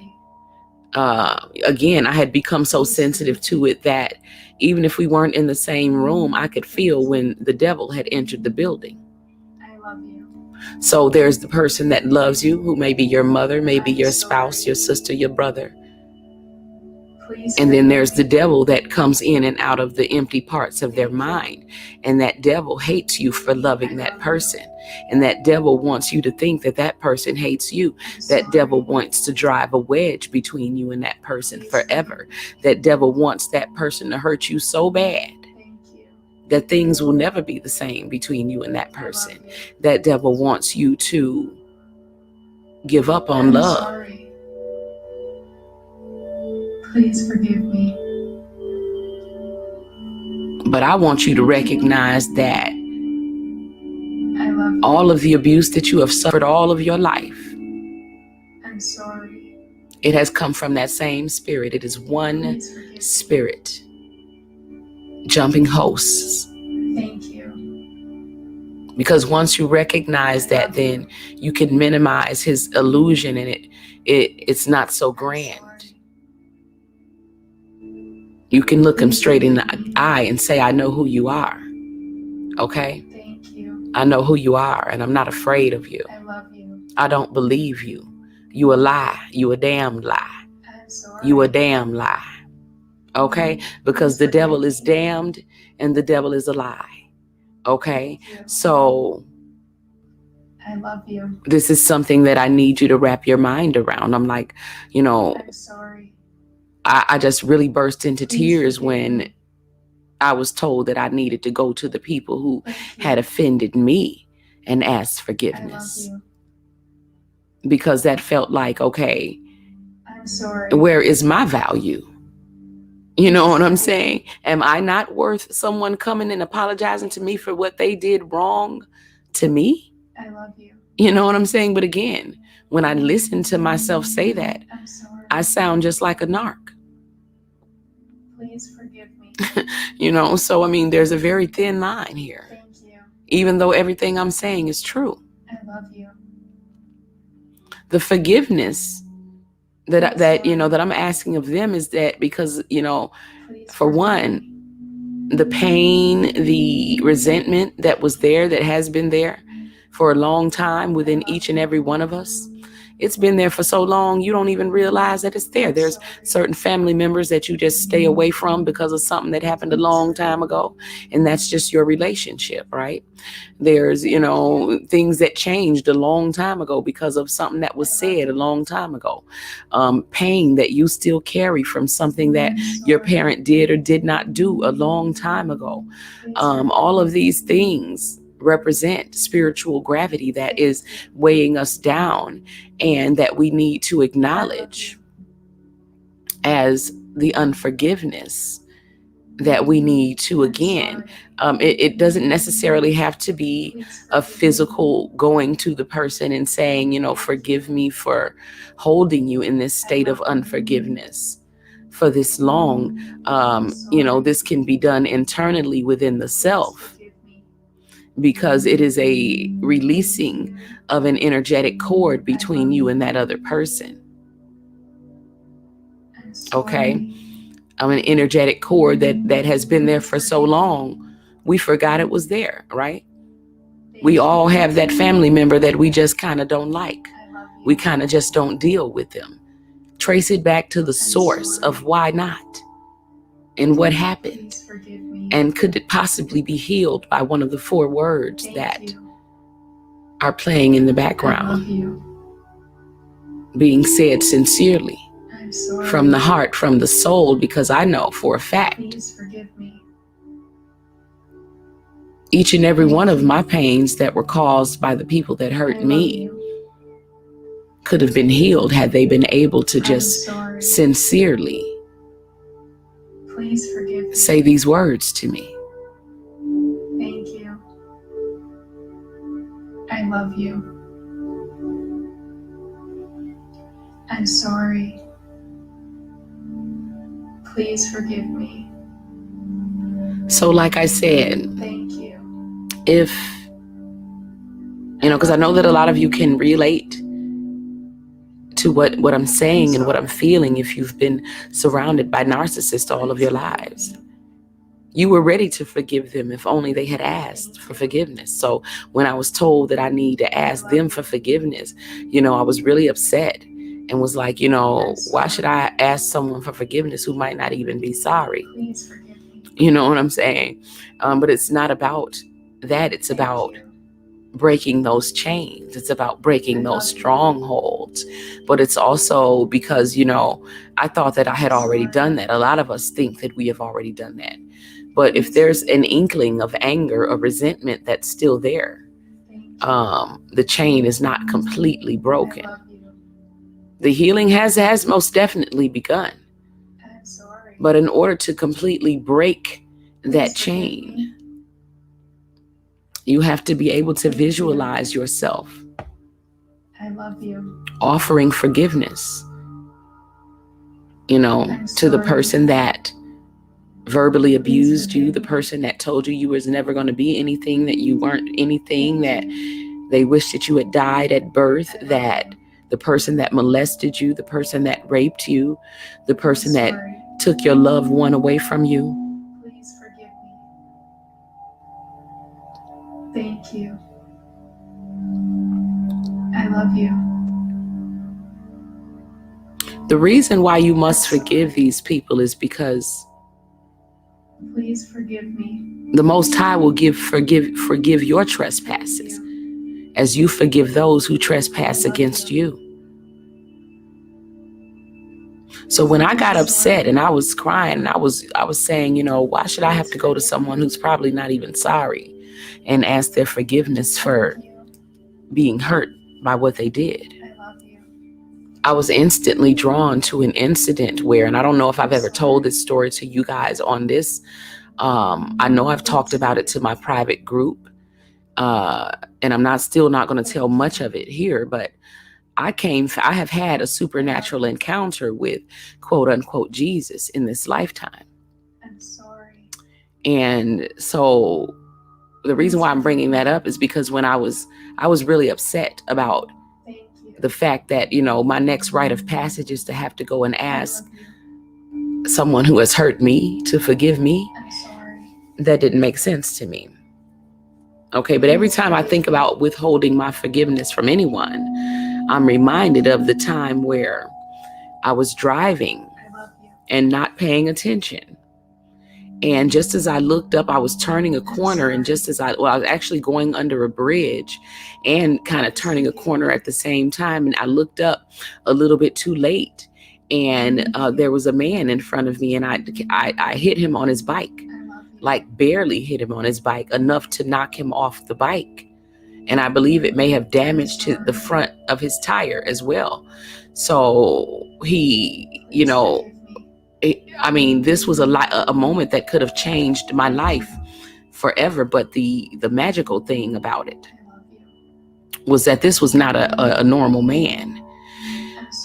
Speaker 2: Again, I had become so sensitive to it that even if we weren't in the same room, I could feel when the devil had entered the building.
Speaker 1: I love you.
Speaker 2: So there's the person that loves you, who may be your mother, maybe your spouse, your sister, your brother. And then there's the devil that comes in and out of the empty parts of their mind. And that devil hates you for loving that person. And that devil wants you to think that that person hates you. That devil wants to drive a wedge between you and that person forever. That devil wants that person to hurt you so bad that things will never be the same between you and that person. That devil wants you to give up on love.
Speaker 1: Sorry. Please forgive me.
Speaker 2: But I want you to recognize that
Speaker 1: I love you.
Speaker 2: all of the abuse that you have suffered all of your life,
Speaker 1: I'm sorry.
Speaker 2: it has come from that same spirit. It is one spirit, jumping hosts.
Speaker 1: Thank you.
Speaker 2: Because once you recognize that, then you can minimize his illusion, and it's not so grand. You can look him straight in the eye and say, I know who you are. Okay?
Speaker 1: Thank you.
Speaker 2: I know who you are, and I'm not afraid of you.
Speaker 1: I love you.
Speaker 2: I don't believe you. You a lie. You a damn lie.
Speaker 1: I'm sorry.
Speaker 2: You a damn lie. Okay? Because the devil is damned and the devil is a lie. Okay? So
Speaker 1: I love you.
Speaker 2: this is something that I need you to wrap your mind around. I'm like,
Speaker 1: I'm sorry.
Speaker 2: I just really burst into
Speaker 1: Please
Speaker 2: tears
Speaker 1: forgive
Speaker 2: when
Speaker 1: me.
Speaker 2: I was told that I needed to go to the people who
Speaker 1: Thank you.
Speaker 2: had offended me and ask
Speaker 1: I love
Speaker 2: forgiveness.
Speaker 1: you.
Speaker 2: Because that felt like, okay,
Speaker 1: I'm sorry.
Speaker 2: where is my value? You know what I'm
Speaker 1: Please forgive
Speaker 2: saying?
Speaker 1: me.
Speaker 2: Am I not worth someone coming and apologizing to me for what they did wrong to me?
Speaker 1: I love you.
Speaker 2: You know what I'm saying? But again, when I listen to myself say that,
Speaker 1: I'm sorry.
Speaker 2: I sound just like a narc.
Speaker 1: Please forgive me.
Speaker 2: So I mean, there's a very thin line here.
Speaker 1: Thank you.
Speaker 2: Even though everything I'm saying is true.
Speaker 1: I love you.
Speaker 2: The forgiveness that
Speaker 1: I'm sorry.
Speaker 2: that I'm asking of them is that because,
Speaker 1: Please
Speaker 2: for
Speaker 1: forgive
Speaker 2: one,
Speaker 1: me.
Speaker 2: the pain, the resentment that was there, that has been there for a long time within each and every one of us. It's been there for so long, you don't even realize that it's there. There's certain family members that you just stay away from because of something that happened a long time ago. And that's just your relationship, right? There's, things that changed a long time ago because of something that was said a long time ago. Pain that you still carry from something that your parent did or did not do a long time ago. All of these things represent spiritual gravity that is weighing us down and that we need to acknowledge as the unforgiveness that we need to, again, it doesn't necessarily have to be a physical going to the person and saying, forgive me for holding you in this state of unforgiveness for this long. This can be done internally within the self, because it is a releasing of an energetic cord between you and that other person. Okay? An energetic cord that has been there for so long, we forgot it was there, right? We all have that family member that we just kind of don't like. We kind of just don't deal with them. Trace it back to the source of why not and what happened. And could it possibly be healed by one of the 4 words that are playing in the background, being said sincerely, from the heart, from the soul? Because I know for a fact, each and every one of my pains that were caused by the people that hurt me could have been healed had they been able to just sincerely say these words to me.
Speaker 1: Thank you. I love you. I'm sorry. Please forgive me.
Speaker 2: So like I said,
Speaker 1: thank you.
Speaker 2: If, because I know that a lot of you can relate to what I'm saying and what I'm feeling if you've been surrounded by narcissists all of your lives. You were ready to forgive them if only they had asked for forgiveness. So when I was told that I need to ask them for forgiveness, I was really upset and was like, why should I ask someone for forgiveness who might not even be sorry?
Speaker 1: Please forgive me.
Speaker 2: You know what I'm saying? But it's not about that. It's about breaking those chains. It's about breaking those strongholds. But it's also because, I thought that I had already done that. A lot of us think that we have already done that. But if there's an inkling of anger or resentment that's still there, the chain is not completely broken. The healing has most definitely begun. But in order to completely break that chain, you have to be able to visualize yourself offering forgiveness, to the person that verbally abused you, the person that told you was never going to be anything, that you weren't anything, that they wished that you had died at birth, that the person that molested you, the person that raped you, the person that took your loved one away from you.
Speaker 1: Please forgive me. Thank you. I love you.
Speaker 2: The reason why you must forgive these people is because
Speaker 1: Please forgive me.
Speaker 2: the Most High will forgive your trespasses as you forgive those who trespass against you. So when I got upset and I was crying and I was saying, why should I have to go to someone who's probably not even sorry and ask their forgiveness for being hurt by what they did? I was instantly drawn to an incident where, and I don't know if I've ever told this story to you guys on this. I know I've talked about it to my private group, and I'm still not going to tell much of it here, but I have had a supernatural encounter with quote unquote Jesus in this lifetime.
Speaker 1: I'm sorry.
Speaker 2: And so the reason why I'm bringing that up is because when I was really upset about the fact that, my next rite of passage is to have to go and ask someone who has hurt me to forgive me.
Speaker 1: I'm sorry.
Speaker 2: That didn't make sense to me. Okay, but every time I think about withholding my forgiveness from anyone, I'm reminded of the time where I was driving and not paying attention. And just as I looked up, I was turning a corner, and just as I was actually going under a bridge and kind of turning a corner at the same time. And I looked up a little bit too late, and there was a man in front of me, and I hit him on his bike, like barely hit him on his bike, enough to knock him off the bike. And I believe it may have damaged the front of his tire as well. So he, this was a moment that could have changed my life forever. But the magical thing about it was that this was not a normal man.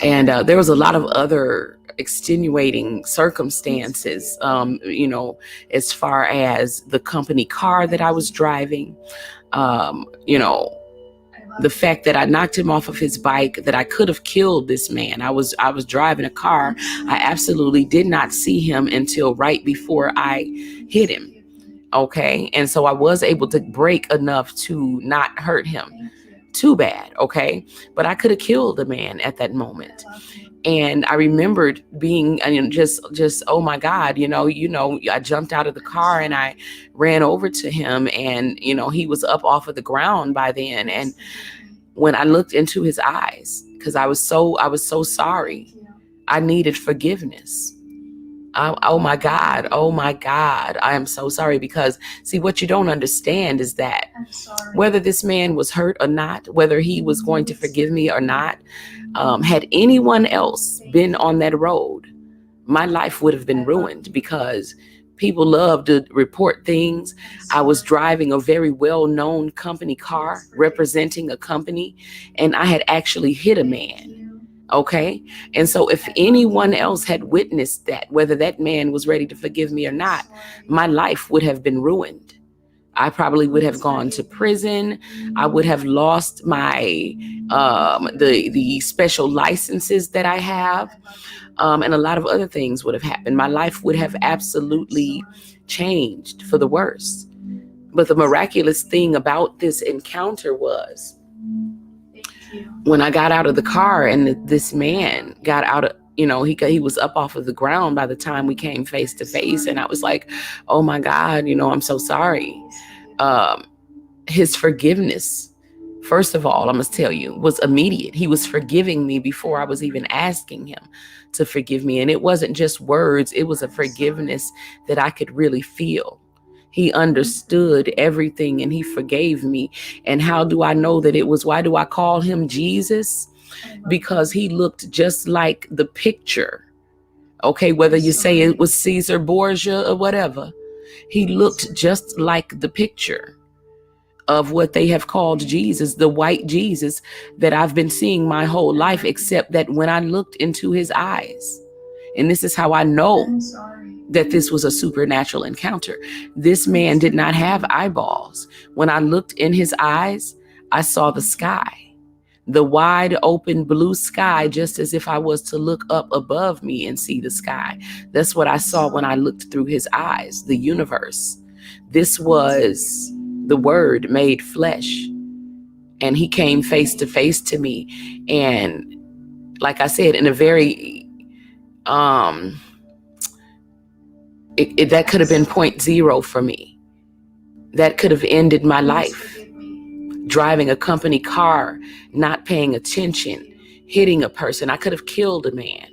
Speaker 2: And there was a lot of other extenuating circumstances, as far as the company car that I was driving, the fact that I knocked him off of his bike, that I could have killed this man. I was driving a car. I absolutely did not see him until right before I hit him. Okay. And so I was able to brake enough to not hurt him too bad. Okay. But I could have killed the man at that moment. And I remembered being, just, oh my God, I jumped out of the car and I ran over to him, and, he was up off of the ground by then. And when I looked into his eyes, because I was so sorry, I needed forgiveness. Oh my God. I am so sorry, because see, what you don't understand is that whether this man was hurt or not, whether he was going to forgive me or not, had anyone else been on that road, my life would have been ruined, because people love to report things. I was driving a very well-known company car representing a company, and I had actually hit a man. Okay. And so if anyone else had witnessed that, whether that man was ready to forgive me or not, my life would have been ruined. I probably would have gone to prison. I would have lost my the special licenses that I have, and a lot of other things would have happened. My life would have absolutely changed for the worse. But the miraculous thing about this encounter was, when I got out of the car and this man got out of, he was up off of the ground by the time we came face to face. And I was like, oh my God, I'm so sorry. His forgiveness, first of all, I must tell you, was immediate. He was forgiving me before I was even asking him to forgive me. And it wasn't just words. It was a forgiveness that I could really feel. He understood everything and he forgave me. And how do I know that it was? Why do I call him Jesus? Because he looked just like the picture. Okay, whether you say it was Caesar Borgia or whatever, he looked just like the picture of what they have called Jesus, the white Jesus that I've been seeing my whole life, except that when I looked into his eyes, and this is how I know that this was a supernatural encounter. This man did not have eyeballs. When I looked in his eyes, I saw the sky, the wide open blue sky, just as if I was to look up above me and see the sky. That's what I saw when I looked through his eyes, the universe. This was the Word made flesh, and he came face to face to me. And like I said, in a very, that could have been 0 for me. That could have ended my life. Driving a company car, not paying attention, hitting a person. I could have killed a man.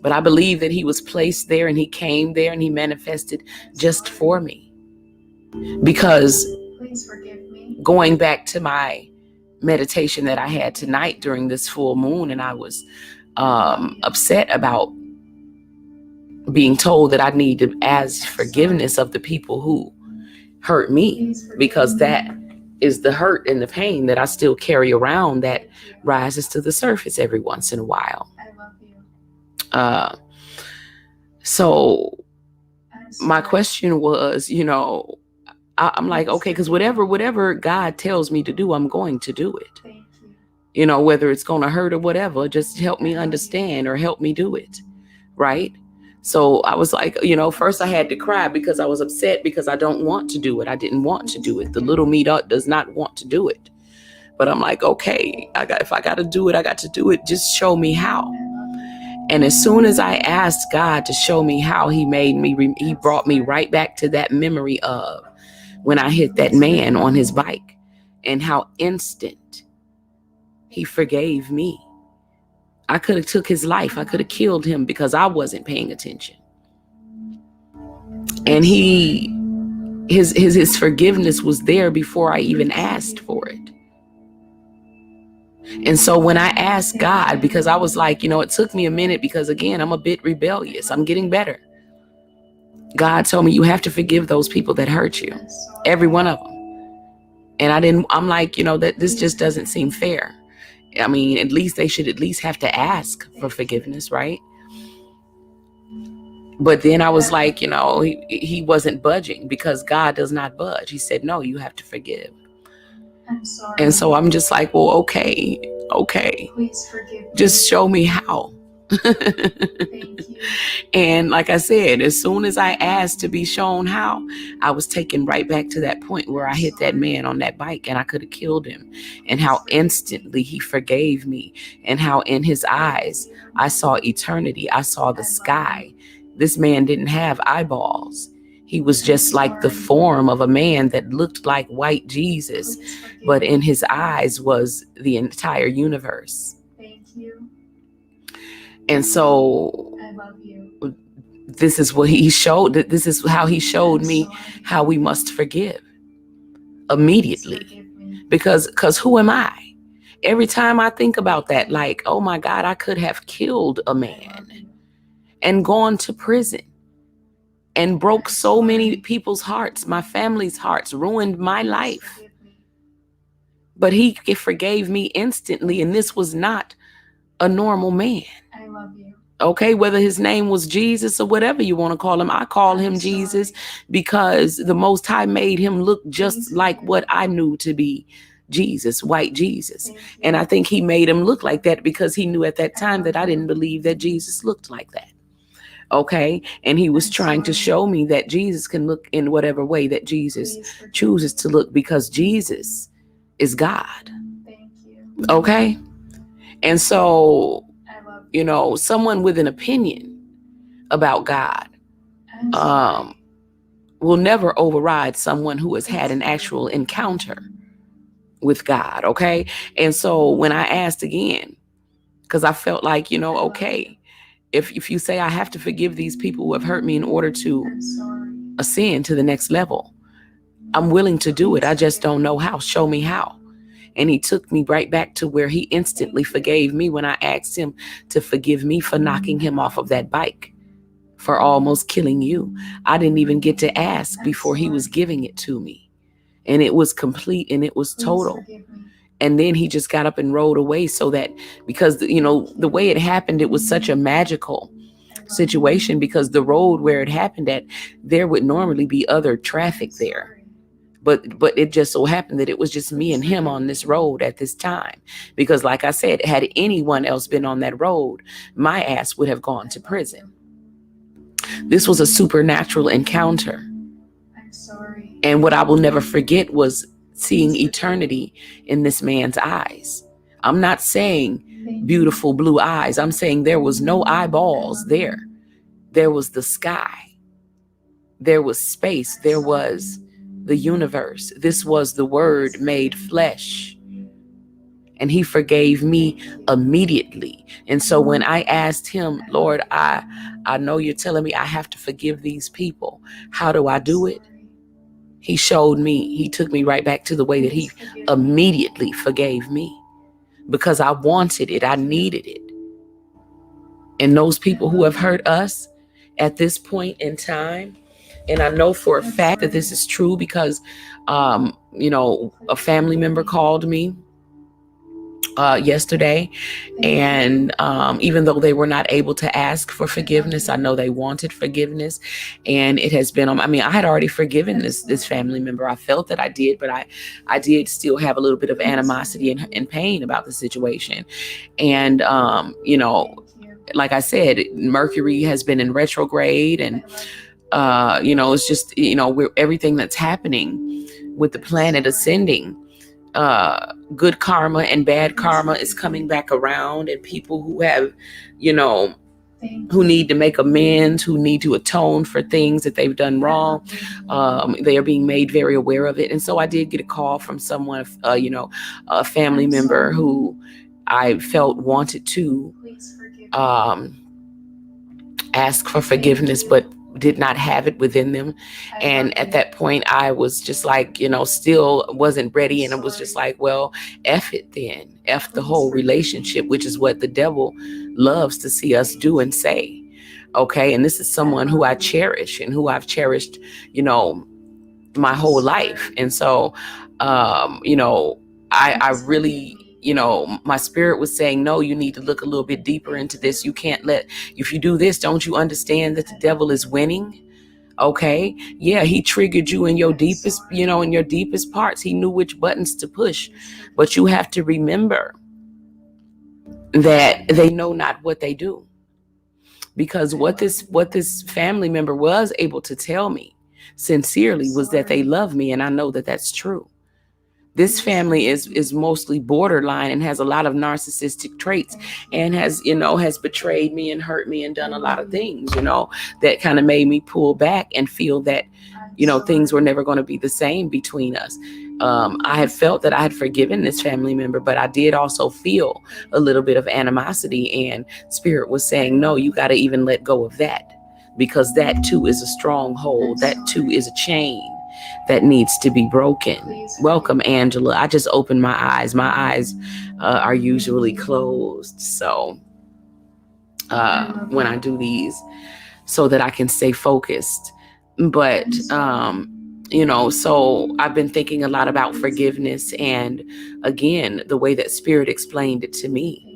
Speaker 2: But I believe that he was placed there, and he came there, and he manifested just for me. Because going back to my meditation that I had tonight during this full moon, and I was upset about being told that I need to ask forgiveness of the people who hurt me, because that is the hurt and the pain that I still carry around that rises to the surface every once in a while. So my question was, I'm like, okay, because whatever God tells me to do, I'm going to do it. Whether it's going to hurt or whatever, just help me understand or help me do it. Right. So I was like, first I had to cry because I was upset because I don't want to do it. I didn't want to do it. The little me does not want to do it. But I'm like, okay, if I got to do it, I got to do it. Just show me how. And as soon as I asked God to show me how, he brought me right back to that memory of when I hit that man on his bike, and how instant he forgave me. I could have took his life. I could have killed him because I wasn't paying attention. And his forgiveness was there before I even asked for it. And so when I asked God, because I was like, it took me a minute, because again, I'm a bit rebellious. I'm getting better. God told me, you have to forgive those people that hurt you. Every one of them. And I'm like, that this just doesn't seem fair. I mean, at least they should at least have to ask for forgiveness, right? But then I was like, he wasn't budging, because God does not budge. He said, no, you have to forgive.
Speaker 1: I'm sorry.
Speaker 2: And so I'm just like, well, okay.
Speaker 1: Please forgive me.
Speaker 2: Just show me how.
Speaker 1: Thank you.
Speaker 2: And like I said, as soon as I asked to be shown how, I was taken right back to that point where I hit that man on that bike, and I could have killed him, and how instantly he forgave me, and how in his eyes I saw eternity. I saw the sky. This man didn't have eyeballs. He was just like the form of a man that looked like white Jesus, but in his eyes was the entire universe.
Speaker 1: Thank you.
Speaker 2: And so
Speaker 1: I love you.
Speaker 2: This is what he showed. This is how he showed me how we must forgive immediately. Because who am I? Every time I think about that, like, oh my God, I could have killed a man and gone to prison and broke so many people's hearts, my family's hearts, ruined my life. But he forgave me instantly, and this was not a normal man.
Speaker 1: I love you.
Speaker 2: Okay, whether his name was Jesus or whatever you want to call him, I call him Jesus because the Most High made him look just like what I knew to be Jesus, white Jesus. And I think he made him look like that because he knew at that time that I didn't believe that Jesus looked like that. Okay, and he was trying to show me that Jesus can look in whatever way that Jesus chooses to look, because Jesus is God.
Speaker 1: Thank you.
Speaker 2: Okay, and so, someone with an opinion about God will never override someone who has had an actual encounter with God. Okay, and so when I asked again, because I felt like, okay, if you say I have to forgive these people who have hurt me in order to ascend to the next level, I'm willing to do it. I just don't know how. Show me how. And he took me right back to where he instantly forgave me when I asked him to forgive me for knocking him off of that bike, for almost killing you. I didn't even get to ask before he was giving it to me. And it was complete and it was total. And then he just got up and rode away, so that, because, the way it happened, it was such a magical situation, because the road where it happened at, there would normally be other traffic there. But it just so happened that it was just me and him on this road at this time. Because like I said, had anyone else been on that road, my ass would have gone to prison. This was a supernatural encounter.
Speaker 1: I'm sorry.
Speaker 2: And what I will never forget was seeing eternity in this man's eyes. I'm not saying beautiful blue eyes. I'm saying there was no eyeballs there. There was the sky. There was space. There was the universe. This was the Word made flesh. And he forgave me immediately. And so when I asked him, Lord, I know you're telling me I have to forgive these people. How do I do it? He showed me. He took me right back to the way that he immediately forgave me, because I wanted it. I needed it. And those people who have hurt us at this point in time, and I know for a fact that this is true because, a family member called me yesterday, and even though they were not able to ask for forgiveness, I know they wanted forgiveness, and it has been I had already forgiven this family member. I felt that I did, but I did still have a little bit of animosity and pain about the situation. And like I said, Mercury has been in retrograde, and it's just everything that's happening with the planet ascending. Good karma and bad karma is coming back around, and people who have, who need to make amends, who need to atone for things that they've done wrong, they are being made very aware of it. And so I did get a call from someone, a family member who I felt wanted to ask for forgiveness, but did not have it within them. And at that point, I was just like, still wasn't ready. And it was just like, well, F it then. F the whole relationship, which is what the devil loves to see us do and say. Okay. And this is someone who I cherish and who I've cherished, my whole life. And so, I really, my spirit was saying, no, you need to look a little bit deeper into this. You can't if you do this, don't you understand that the devil is winning? Okay. Yeah. He triggered you in your deepest, in your deepest parts. He knew which buttons to push, but you have to remember that they know not what they do, because what this family member was able to tell me sincerely was that they love me. And I know that that's true. This family is mostly borderline and has a lot of narcissistic traits, and has betrayed me and hurt me and done a lot of things, that kind of made me pull back and feel that, things were never going to be the same between us. I had felt that I had forgiven this family member, but I did also feel a little bit of animosity, and Spirit was saying, no, you got to even let go of that, because that too is a stronghold. That too is a chain that needs to be broken. Welcome, Angela. I just opened my eyes. My eyes are usually closed. So when I do these, so that I can stay focused. But, so I've been thinking a lot about forgiveness. And again, the way that Spirit explained it to me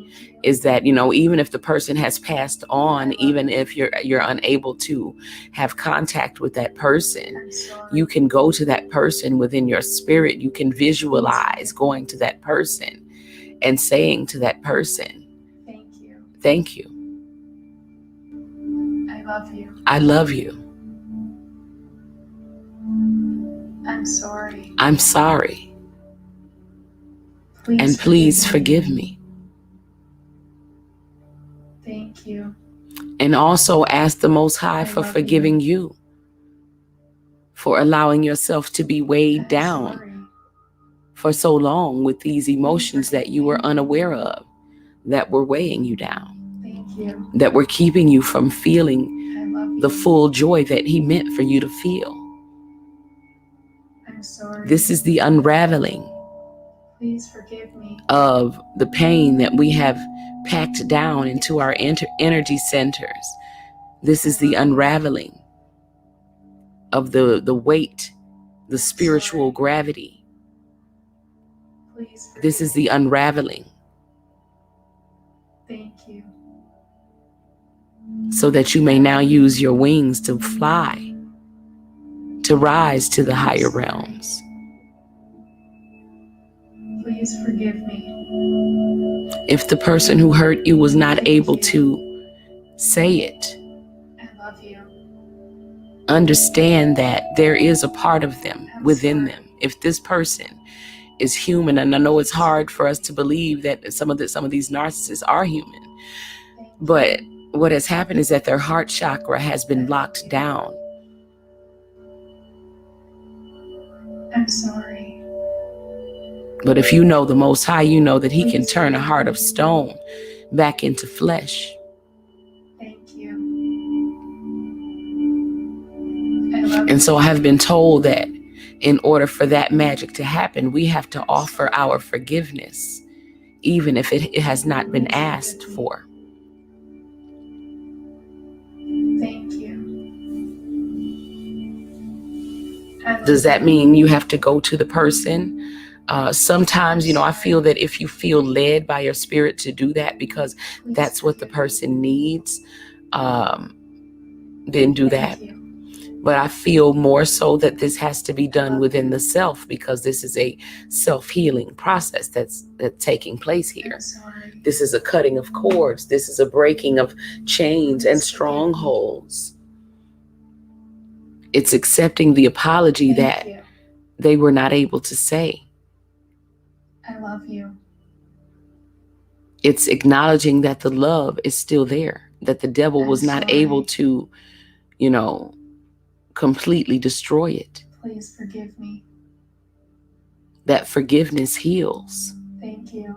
Speaker 2: is that, even if the person has passed on, even if you're unable to have contact with that person, you can go to that person within your spirit. You can visualize going to that person and saying to that person, thank you.
Speaker 1: I love you.
Speaker 2: I love you.
Speaker 1: I'm sorry.
Speaker 2: I'm sorry. And please forgive me.
Speaker 1: Thank you.
Speaker 2: And also ask the Most High for forgiving you for allowing yourself to be weighed down for so long with these emotions that you were unaware of, that were weighing you down.
Speaker 1: Thank you.
Speaker 2: That were keeping you from feeling the full joy that He meant for you to feel.
Speaker 1: I'm sorry.
Speaker 2: This is the unraveling.
Speaker 1: Please forgive me.
Speaker 2: Of the pain that we have packed down into our energy centers. This is the unraveling of the weight, the spiritual gravity. This is the unraveling.
Speaker 1: Thank you.
Speaker 2: So that you may now use your wings to fly, to rise to the higher realms.
Speaker 1: Please forgive me.
Speaker 2: If the person who hurt you was not able to say it,
Speaker 1: I love you.
Speaker 2: understand that there is a part of them within them. If this person is human, and I know it's hard for us to believe that some of these narcissists are human, but what has happened is that their heart chakra has been locked down.
Speaker 1: I'm sorry.
Speaker 2: But if you know the Most High, you know that He can turn a heart of stone back into flesh.
Speaker 1: Thank you. I love
Speaker 2: And
Speaker 1: you.
Speaker 2: so I have been told that in order for that magic to happen, we have to offer our forgiveness, even if it has not been asked for.
Speaker 1: Thank you.
Speaker 2: Does that mean you have to go to the person? Sometimes, I feel that if you feel led by your spirit to do that because that's what the person needs, then do that. But I feel more so that this has to be done within the self, because this is a self-healing process that's taking place here. This is a cutting of cords. This is a breaking of chains and strongholds. It's accepting the apology that they were not able to say.
Speaker 1: I love you.
Speaker 2: It's acknowledging that the love is still there, that the devil was not able to, completely destroy it.
Speaker 1: Please forgive me.
Speaker 2: That forgiveness heals.
Speaker 1: Thank you.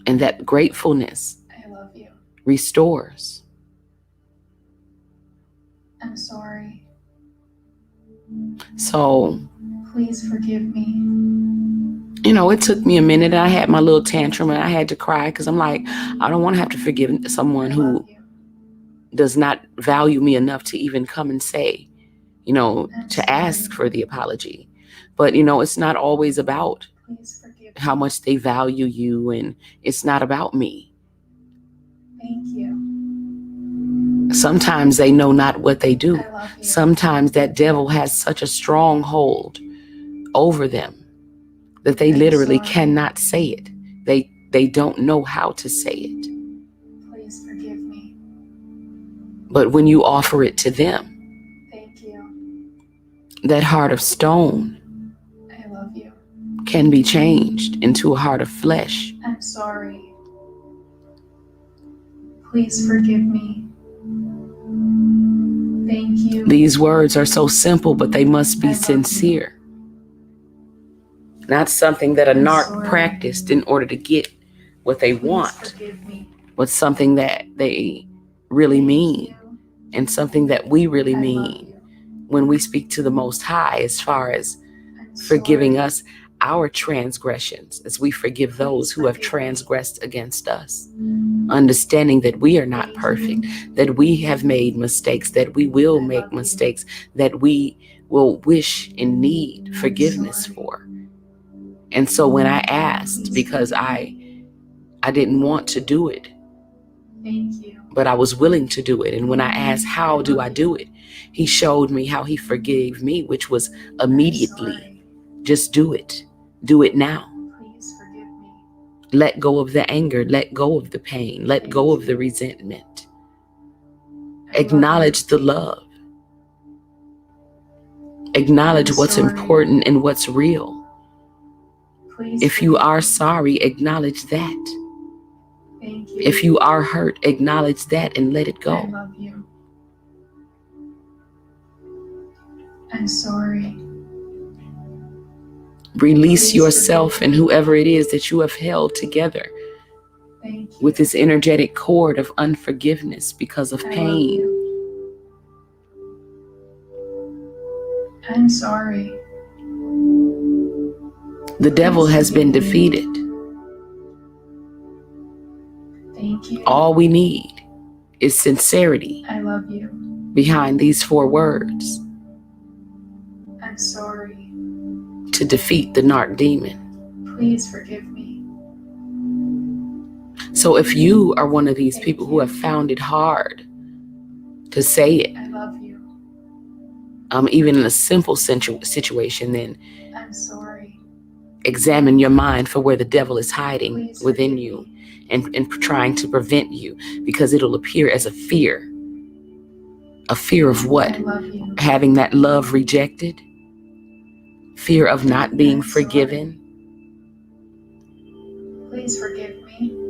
Speaker 2: And that gratefulness
Speaker 1: I love you.
Speaker 2: restores.
Speaker 1: I'm sorry.
Speaker 2: So,
Speaker 1: please forgive me.
Speaker 2: It took me a minute. I had my little tantrum and I had to cry because I'm like, I don't want to have to forgive someone who does not value me enough to even come and say, to ask for the apology. But, it's not always about how much they value you, and it's not about me.
Speaker 1: Thank you.
Speaker 2: Sometimes they know not what they do. Sometimes that devil has such a strong hold over them that they literally cannot say it. They don't know how to say it.
Speaker 1: Please forgive me.
Speaker 2: But when you offer it to them,
Speaker 1: thank you.
Speaker 2: That heart of stone,
Speaker 1: I love you,
Speaker 2: can be changed into a heart of flesh.
Speaker 1: I'm sorry. Please forgive me. Thank you.
Speaker 2: These words are so simple, but they must be sincere. Not something that a narc practiced in order to get what they want, but something that they really mean, and something that we really mean when we speak to the Most High, as far as forgiving us our transgressions, as we forgive those who have transgressed against us. Understanding that we are not perfect, that we have made mistakes, that we will make mistakes, that we will wish and need forgiveness for. And so when I asked, because I didn't want to do it, but I was willing to do it. And when I asked, how do I do it? He showed me how he forgave me, which was immediately. Just do it. Do it now.
Speaker 1: Please forgive me.
Speaker 2: Let go of the anger. Let go of the pain. Let go of the resentment. Acknowledge the love. Acknowledge what's important and what's real. If you are sorry, acknowledge that.
Speaker 1: Thank you.
Speaker 2: If you are hurt, acknowledge that and let it go.
Speaker 1: I love you. I'm sorry.
Speaker 2: Release yourself and whoever it is that you have held together with this energetic cord of unforgiveness because of pain.
Speaker 1: I'm sorry.
Speaker 2: The devil has been defeated.
Speaker 1: Thank you.
Speaker 2: All we need is sincerity.
Speaker 1: I love you.
Speaker 2: Behind these 4 words.
Speaker 1: I'm sorry.
Speaker 2: To defeat the narc demon.
Speaker 1: Please forgive me.
Speaker 2: So if you are one of these people who have found it hard to say it,
Speaker 1: I love you.
Speaker 2: Even in a simple situation, then
Speaker 1: I'm sorry.
Speaker 2: Examine your mind for where the devil is hiding within you and trying to prevent you, because it'll appear as a fear A fear of what?
Speaker 1: I love you.
Speaker 2: Having that love rejected? Fear of not being
Speaker 1: I'm sorry.
Speaker 2: forgiven?
Speaker 1: Please forgive me.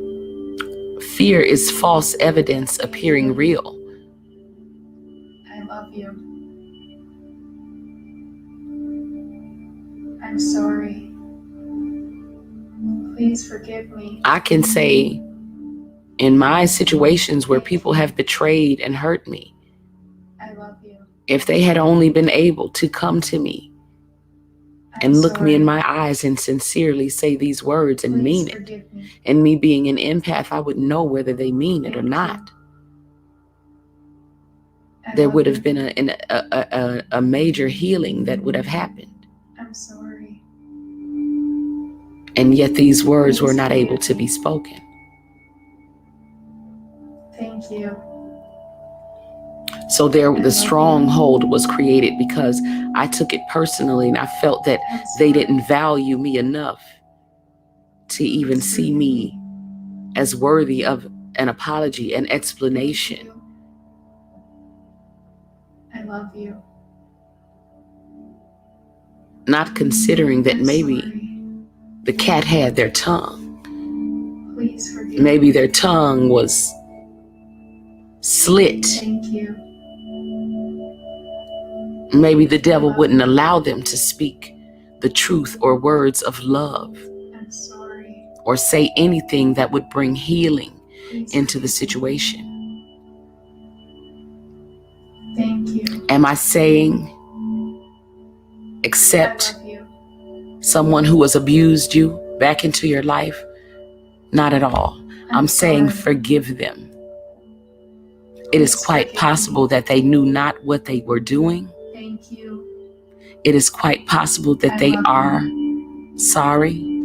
Speaker 2: Fear is false evidence appearing real.
Speaker 1: I love you. I'm sorry. Please forgive me.
Speaker 2: I can say in my situations where people have betrayed and hurt me,
Speaker 1: I love you.
Speaker 2: if they had only been able to come to me
Speaker 1: I'm
Speaker 2: and look
Speaker 1: sorry.
Speaker 2: me in my eyes and sincerely say these words and
Speaker 1: Please
Speaker 2: mean it,
Speaker 1: forgive me.
Speaker 2: and me being an empath, I would know whether they mean it or
Speaker 1: Thank
Speaker 2: not.
Speaker 1: you. I
Speaker 2: There
Speaker 1: love
Speaker 2: would
Speaker 1: you.
Speaker 2: have been a major healing that would have happened.
Speaker 1: I'm sorry.
Speaker 2: And yet these words
Speaker 1: Please
Speaker 2: were not
Speaker 1: forgive
Speaker 2: able to
Speaker 1: me.
Speaker 2: be spoken.
Speaker 1: Thank you.
Speaker 2: So the stronghold was created because I took it personally, and I felt that
Speaker 1: I'm
Speaker 2: they
Speaker 1: sorry.
Speaker 2: didn't value me enough to even
Speaker 1: Please
Speaker 2: see
Speaker 1: forgive
Speaker 2: me as worthy of an apology, an
Speaker 1: Thank
Speaker 2: explanation.
Speaker 1: you. I love you.
Speaker 2: Not considering that
Speaker 1: I'm
Speaker 2: maybe
Speaker 1: sorry.
Speaker 2: the cat had their tongue.
Speaker 1: Please forgive
Speaker 2: Maybe
Speaker 1: me.
Speaker 2: their tongue was slit.
Speaker 1: Thank you.
Speaker 2: Maybe the devil
Speaker 1: love
Speaker 2: wouldn't
Speaker 1: you.
Speaker 2: allow them to speak the truth or words of love
Speaker 1: I'm sorry.
Speaker 2: or say anything that would bring healing
Speaker 1: Please
Speaker 2: into the
Speaker 1: forgive me.
Speaker 2: situation.
Speaker 1: Thank you.
Speaker 2: Am I saying
Speaker 1: I
Speaker 2: accept
Speaker 1: love you.
Speaker 2: someone who has abused you back into your life? Not at all. I'm saying
Speaker 1: sorry.
Speaker 2: forgive them. It is
Speaker 1: Please
Speaker 2: quite
Speaker 1: forgive
Speaker 2: possible
Speaker 1: me.
Speaker 2: that they knew not what they were doing.
Speaker 1: Thank you.
Speaker 2: It is quite possible that
Speaker 1: I
Speaker 2: they
Speaker 1: love
Speaker 2: are sorry.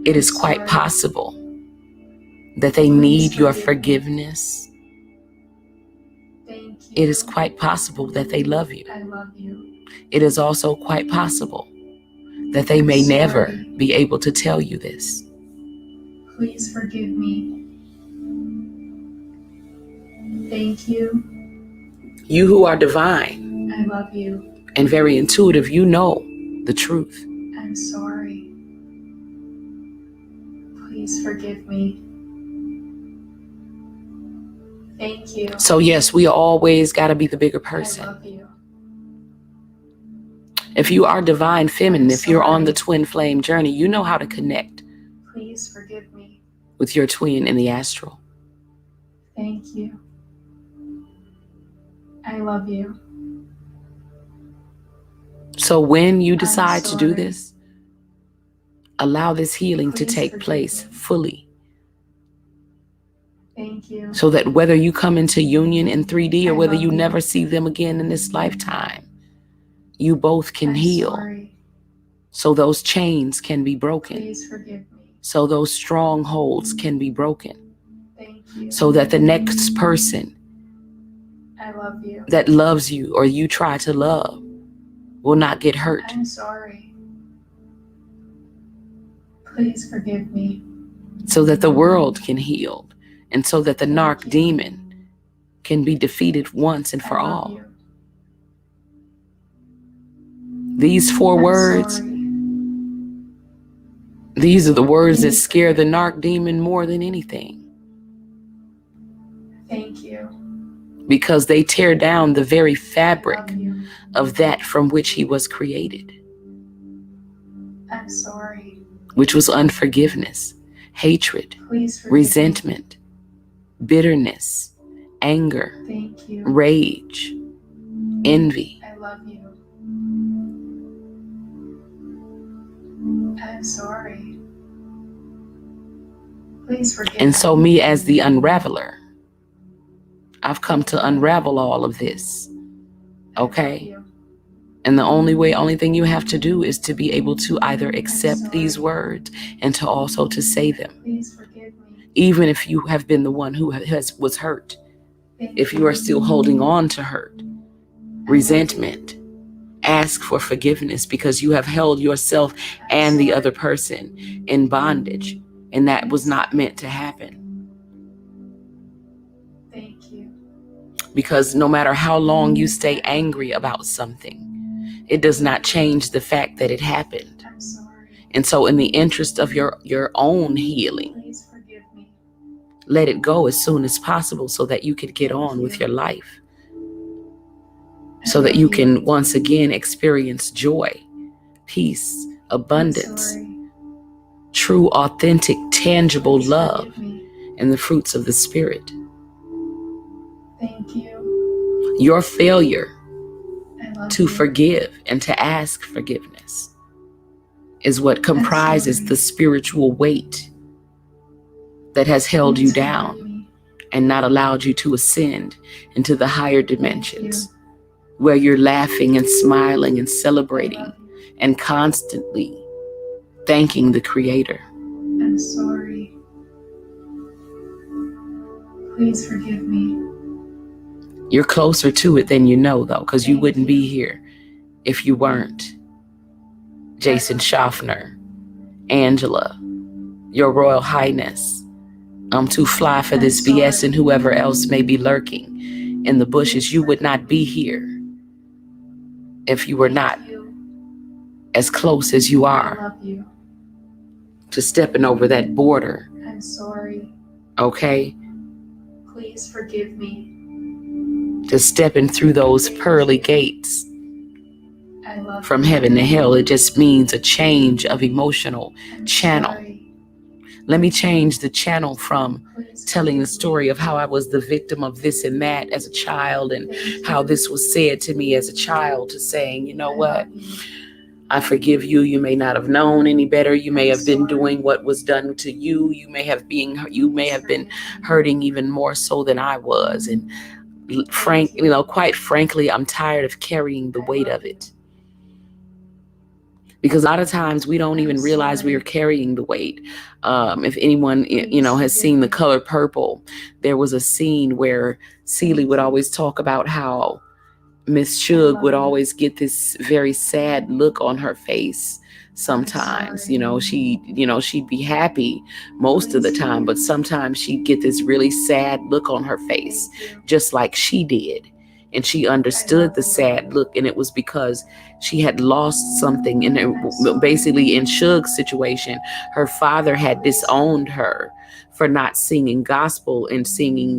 Speaker 2: It is
Speaker 1: I'm
Speaker 2: quite
Speaker 1: sorry.
Speaker 2: possible that they
Speaker 1: Please
Speaker 2: need your
Speaker 1: forgive me.
Speaker 2: forgiveness.
Speaker 1: Thank you.
Speaker 2: It is quite possible that they love you.
Speaker 1: I love you.
Speaker 2: It is also quite possible that they
Speaker 1: I'm
Speaker 2: may never
Speaker 1: sorry.
Speaker 2: be able to tell you this.
Speaker 1: Please forgive me. Thank you.
Speaker 2: You who are divine
Speaker 1: I love you.
Speaker 2: and very intuitive, you know the truth.
Speaker 1: I'm sorry. Please forgive me. Thank you.
Speaker 2: So yes, we always got to be the bigger
Speaker 1: I
Speaker 2: person.
Speaker 1: love you.
Speaker 2: If you are divine feminine,
Speaker 1: I'm
Speaker 2: if you're on the
Speaker 1: sorry.
Speaker 2: twin flame journey, you know how to connect
Speaker 1: Please forgive me.
Speaker 2: with your twin in the astral.
Speaker 1: Thank you. I love you.
Speaker 2: So when you
Speaker 1: I'm
Speaker 2: decide to do
Speaker 1: sorry.
Speaker 2: this, allow this healing to
Speaker 1: Please
Speaker 2: take
Speaker 1: forgive
Speaker 2: place
Speaker 1: me.
Speaker 2: fully,
Speaker 1: Thank you.
Speaker 2: so that whether you come into union in 3D or
Speaker 1: I
Speaker 2: whether
Speaker 1: love
Speaker 2: you
Speaker 1: you.
Speaker 2: never see them again in this lifetime, you both can
Speaker 1: I'm
Speaker 2: heal.
Speaker 1: sorry.
Speaker 2: So those chains can be broken.
Speaker 1: Please forgive me.
Speaker 2: So those strongholds can be broken.
Speaker 1: Thank you.
Speaker 2: So that the next person
Speaker 1: I love you.
Speaker 2: that loves you or you try to love will not get hurt.
Speaker 1: I'm sorry. Please forgive me.
Speaker 2: So that the world can heal. And so that the
Speaker 1: Thank
Speaker 2: narc
Speaker 1: you.
Speaker 2: demon can be defeated once and for
Speaker 1: I love
Speaker 2: all.
Speaker 1: you.
Speaker 2: These 4
Speaker 1: I'm
Speaker 2: words,
Speaker 1: sorry.
Speaker 2: these are the words that
Speaker 1: Please
Speaker 2: scare the
Speaker 1: forgive me.
Speaker 2: narc demon more than anything,
Speaker 1: Thank you.
Speaker 2: because they tear down the very
Speaker 1: I
Speaker 2: fabric
Speaker 1: love you.
Speaker 2: of that from which he was created,
Speaker 1: I'm sorry.
Speaker 2: which was unforgiveness, hatred,
Speaker 1: Please forgive
Speaker 2: resentment, bitterness, anger,
Speaker 1: me. Thank you.
Speaker 2: rage, envy.
Speaker 1: I love you. I'm sorry. Please forgive
Speaker 2: And
Speaker 1: me.
Speaker 2: so me as the unraveler, I've come to unravel all of this.
Speaker 1: I love
Speaker 2: Okay?
Speaker 1: you.
Speaker 2: And the only thing you have to do is to be able to either accept
Speaker 1: sorry.
Speaker 2: these words and to also to say them.
Speaker 1: Please forgive me.
Speaker 2: Even if you have been the one who was hurt,
Speaker 1: Thank
Speaker 2: if you are still holding on to hurt, resentment, ask for forgiveness, because you have held yourself and the other person in bondage, and that was not meant to happen.
Speaker 1: Thank you.
Speaker 2: Because no matter how long you stay angry about something, it does not change the fact that it happened.
Speaker 1: I'm sorry.
Speaker 2: And so in the interest of your own healing,
Speaker 1: Please forgive me.
Speaker 2: let it go as soon as possible so that you can get on with your life. So that you can once again experience joy, peace, abundance, true, authentic, tangible love, and the fruits of the Spirit.
Speaker 1: Thank you.
Speaker 2: Your failure to
Speaker 1: you.
Speaker 2: forgive and to ask forgiveness is what comprises the spiritual weight that has held you down and not allowed you to ascend into the higher dimensions, where you're laughing and smiling and celebrating and constantly thanking the Creator.
Speaker 1: I'm sorry. Please forgive me.
Speaker 2: You're closer to it than you know, though, because you wouldn't be here if you weren't. Jason Schaffner, Angela, Your Royal Highness, I'm too fly for this BS, and whoever else may be lurking in the bushes. You would not be here if you were not as close as you are to stepping over that border.
Speaker 1: I'm sorry.
Speaker 2: Okay?
Speaker 1: Please forgive me.
Speaker 2: To stepping through those pearly gates from heaven to hell. It just means a change of emotional channel. Let me change the channel from telling the story of how I was the victim of this and that as a child and how this was said to me as a child, to saying, you know what? I forgive you. You may not have known any better. You may have been doing what was done to you. You may have been hurting even more so than I was. And quite frankly, I'm tired of carrying the weight of it. Because a lot of times we don't even realize we are carrying the weight. If anyone, has seen The Color Purple, there was a scene where Celie would always talk about how Miss Suge would always get this very sad look on her face. Sometimes, she'd be happy most of the time, but sometimes she'd get this really sad look on her face, just like she did. And she understood the sad look, and it was because she had lost something. And basically, in Suge's situation, her father had disowned her for not singing gospel and singing,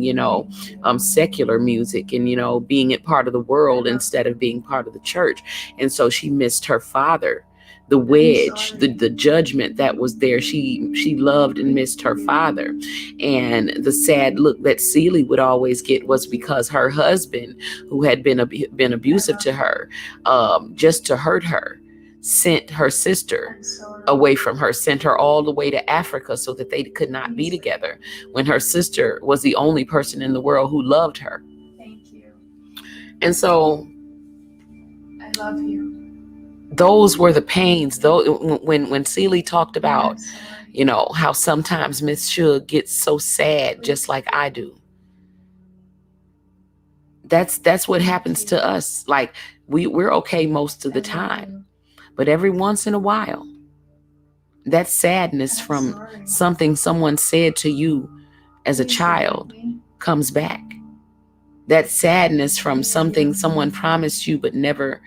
Speaker 2: secular music and, being a part of the world instead of being part of the church. And so she missed her father. The wedge, the judgment that was there, she loved and missed her father. And the sad look that Celie would always get was because her husband, who had been abusive to her, just to hurt her, sent her sister away from her, sent her all the way to Africa so that they could not be together, when her sister was the only person in the world who loved her.
Speaker 1: Thank you.
Speaker 2: And so
Speaker 1: I love you.
Speaker 2: Those were the pains, though, when Celie talked about, how sometimes Miss Suge gets so sad, just like I do. That's what happens to us. Like we're okay most of the time, but every once in a while, that sadness from something someone said to you as a child comes back. That sadness from something someone promised you but never,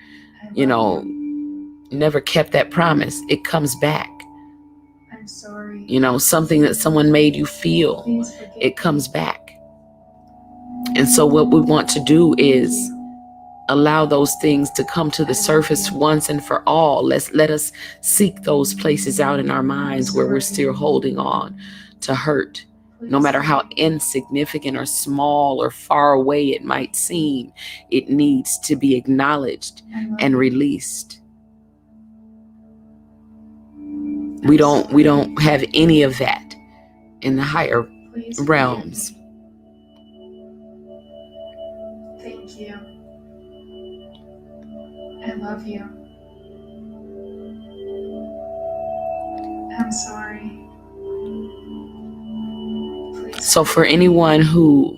Speaker 2: never kept that promise, it comes back.
Speaker 1: I'm sorry.
Speaker 2: Something that someone made you feel, it comes back. And so what we want to do is allow those things to come to the surface once and for all. Let us seek those places out in our minds where we're still holding on to hurt. No matter how insignificant or small or far away it might seem, it needs to be acknowledged and released. We don't have any of that in the higher realms.
Speaker 1: Thank you. I love you. I'm sorry.
Speaker 2: So for anyone who,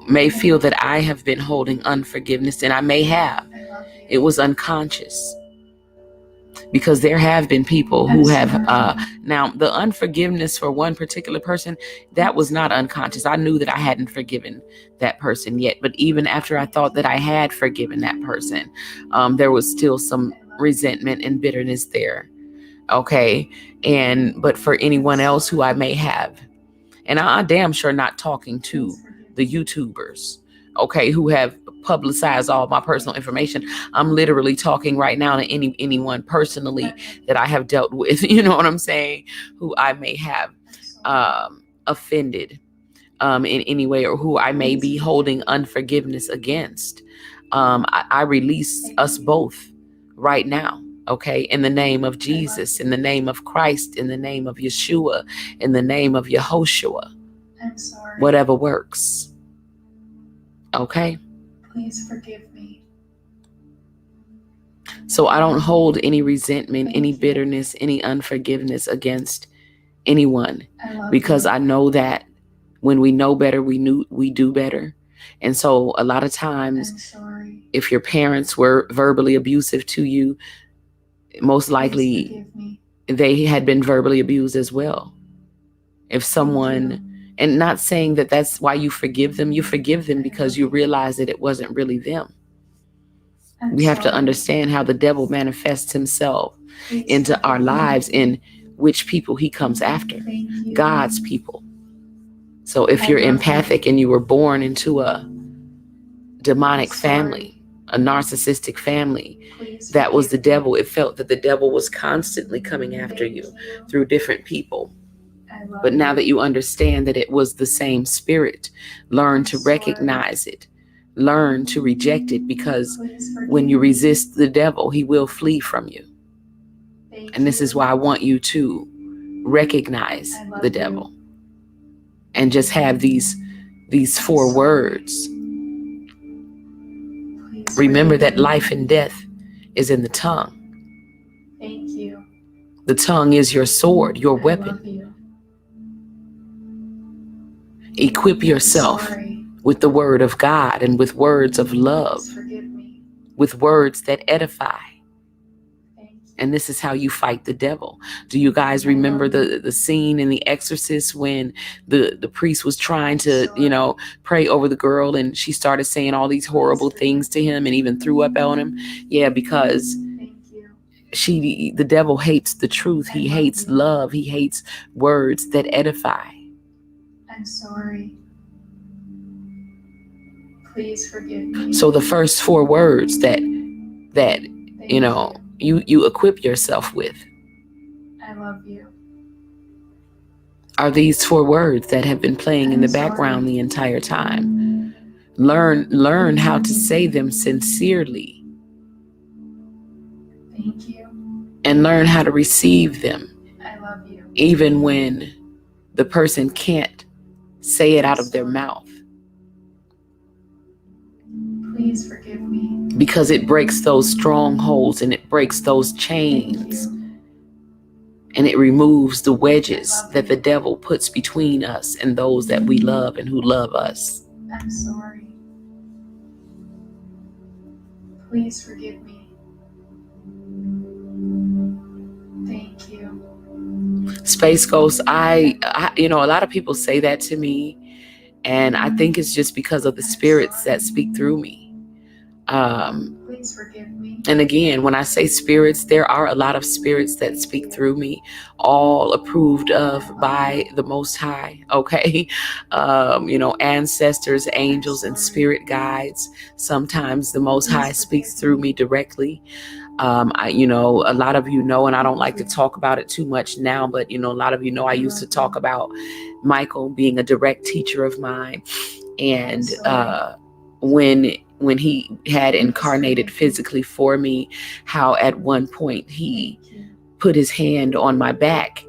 Speaker 2: may feel that I have been holding unforgiveness, and I may have, it was unconscious. Because there have been people who have, now the unforgiveness for one particular person, that was not unconscious. I knew that I hadn't forgiven that person yet. But even after I thought that I had forgiven that person, there was still some resentment and bitterness there. Okay. But for anyone else who I may have, and I'm damn sure not talking to the YouTubers, okay, who have publicized all my personal information. I'm literally talking right now to anyone personally that I have dealt with, you know what I'm saying, who I may have offended in any way, or who I may be holding unforgiveness against. I release us both right now. Okay, in the name of Jesus, in the name of Christ, in the name of Yeshua, in the name of Yehoshua.
Speaker 1: I'm sorry.
Speaker 2: Whatever works. Okay?
Speaker 1: Please forgive me.
Speaker 2: So I don't hold any resentment, any bitterness, any unforgiveness against anyone, because I know that when we know better, we do better. And so a lot of times, if your parents were verbally abusive to you, most likely they had been verbally abused as well. If someone, and not saying that that's why you forgive them because you realize that it wasn't really them. We have to understand how the devil manifests himself into our lives, in which people he comes after. God's people. So if you're empathic and you were born into a demonic family, a narcissistic family, that was the devil. It felt that the devil was constantly coming after you through different people. But now that you understand that it was the same spirit, learn to recognize it, learn to reject it, because when you resist the devil, he will flee from you. And this is why I want you to recognize the devil and just have these 4 words. Remember that life and death is in the tongue.
Speaker 1: Thank you.
Speaker 2: The tongue is your sword, your weapon. Equip yourself with the word of God and with words of love, with words that edify. And this is how you fight the devil. Do you guys remember the scene in The Exorcist when the priest was trying to, pray over the girl, and she started saying all these horrible things to him and even threw up on him? Yeah, because the devil hates the truth. He hates love. He hates words that edify.
Speaker 1: I'm sorry. Please forgive me.
Speaker 2: So the first 4 words that you equip yourself with,
Speaker 1: I love you,
Speaker 2: are these 4 words that have been playing in the background the entire time. Learn how to say them sincerely.
Speaker 1: Thank you.
Speaker 2: And learn how to receive them.
Speaker 1: I love you.
Speaker 2: Even when the person can't say it out of their mouth.
Speaker 1: Please forgive me.
Speaker 2: Because it breaks those strongholds and it breaks those chains. And it removes the wedges that the devil puts between us and those that we love and who love us.
Speaker 1: I'm sorry. Please forgive me. Thank you.
Speaker 2: Space Ghost, I a lot of people say that to me, and I think it's just because of the spirits that speak through me.
Speaker 1: Please forgive me.
Speaker 2: And again, when I say spirits, there are a lot of spirits that speak through me, all approved of by the Most High. Okay. Ancestors, angels, and spirit guides. Sometimes the Most High speaks through me directly. A lot of and I don't like to talk about it too much now, but a lot of I used to talk about Michael being a direct teacher of mine. And when he had incarnated physically for me, how at one point he put his hand on my back,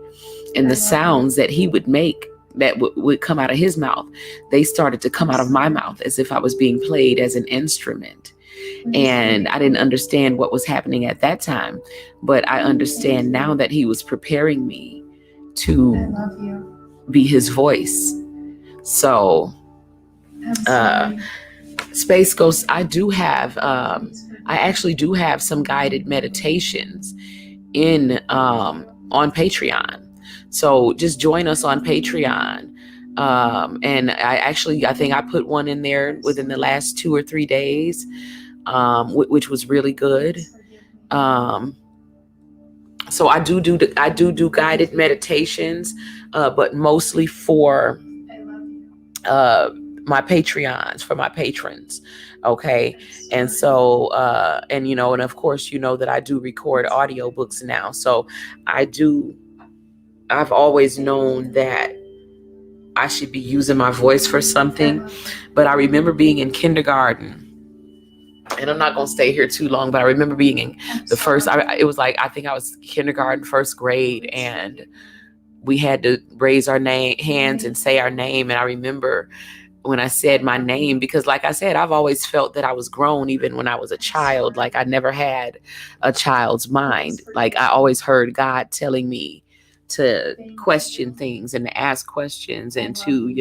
Speaker 2: and the sounds that he would make that would come out of his mouth, they started to come out of my mouth as if I was being played as an instrument. And I didn't understand what was happening at that time, but I understand now that he was preparing me to be his voice. So, Space Ghost, I actually do have some guided meditations in on Patreon. So just join us on Patreon. And I think I put one in there within the last 2 or 3 days, which was really good. So I do guided meditations, but mostly for my Patreons, for my patrons. Okay. And so, and of course, that I do record audiobooks now. So I've always known that I should be using my voice for something. But I remember being in kindergarten, and I'm not going to stay here too long, but I remember being in the first, it was like, I think I was kindergarten, first grade, and we had to raise our hands and say our name. And I remember when I said my name, because like I said, I've always felt that I was grown even when I was a child. Like I never had a child's mind. Like I always heard God telling me to question things and to ask questions and to,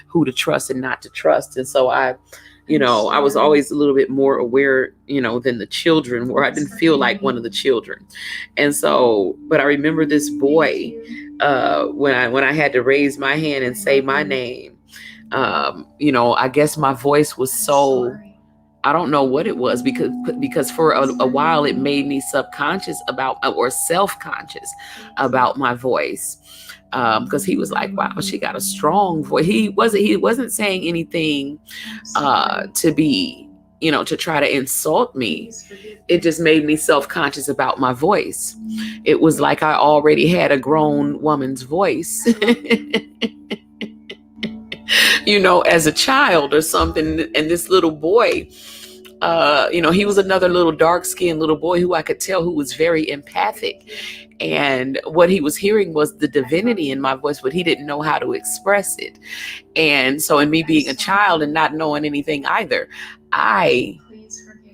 Speaker 2: who to trust and not to trust. And so I was always a little bit more aware, than the children, where I didn't feel like one of the children. And so, but I remember this boy, when I had to raise my hand and say my name, I guess my voice was so, I don't know what it was, because for a while it made me subconscious about, or self-conscious about my voice. Because he was like, wow, she got a strong voice. He wasn't saying anything to be, to try to insult me. It just made me self-conscious about my voice. It was like I already had a grown woman's voice. As a child or something. And this little boy, he was another little dark-skinned little boy who I could tell who was very empathic. And what he was hearing was the divinity in my voice, but he didn't know how to express it. And so in me being a child and not knowing anything either,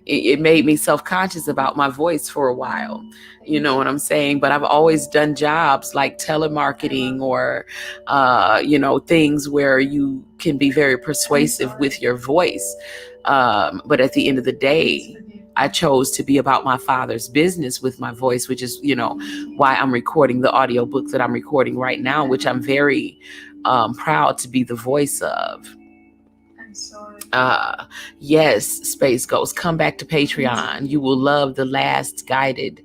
Speaker 2: it made me self-conscious about my voice for a while. You know what I'm saying? But I've always done jobs like telemarketing or, things where you can be very persuasive with your voice. But at the end of the day, I chose to be about my Father's business with my voice, which is, why I'm recording the audiobook that I'm recording right now, which I'm very proud to be the voice of.
Speaker 1: I'm sorry.
Speaker 2: Yes, Space Ghost, come back to Patreon. You will love the last guided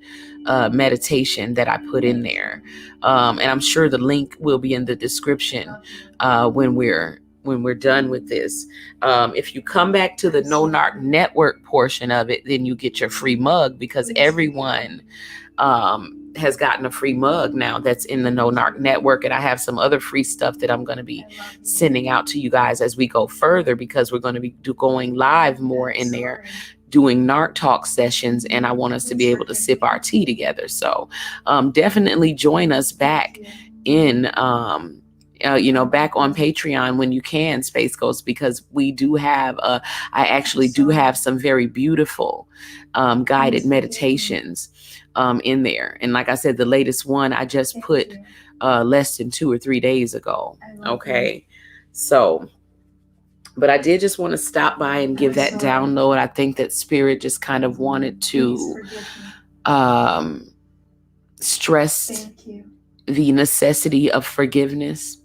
Speaker 2: meditation that I put in there. And I'm sure the link will be in the description when we're done with this. If you come back to the NoNarcNetwork portion of it, then you get your free mug, because everyone has gotten a free mug now that's in the NoNarcNetwork. And I have some other free stuff that I'm going to be sending out to you guys as we go further, because we're going to be going live more in there, doing Narc Talk sessions, and I want us to be able to sip our tea together. So definitely join us back in back on Patreon when you can, Space Ghost, because we do have I actually do have some very beautiful guided meditations in there. And like I said, the latest one I just put less than 2 or 3 days ago. Okay. So, but I did just want to stop by and give that download. I think that Spirit just kind of wanted to stress the necessity of forgiveness,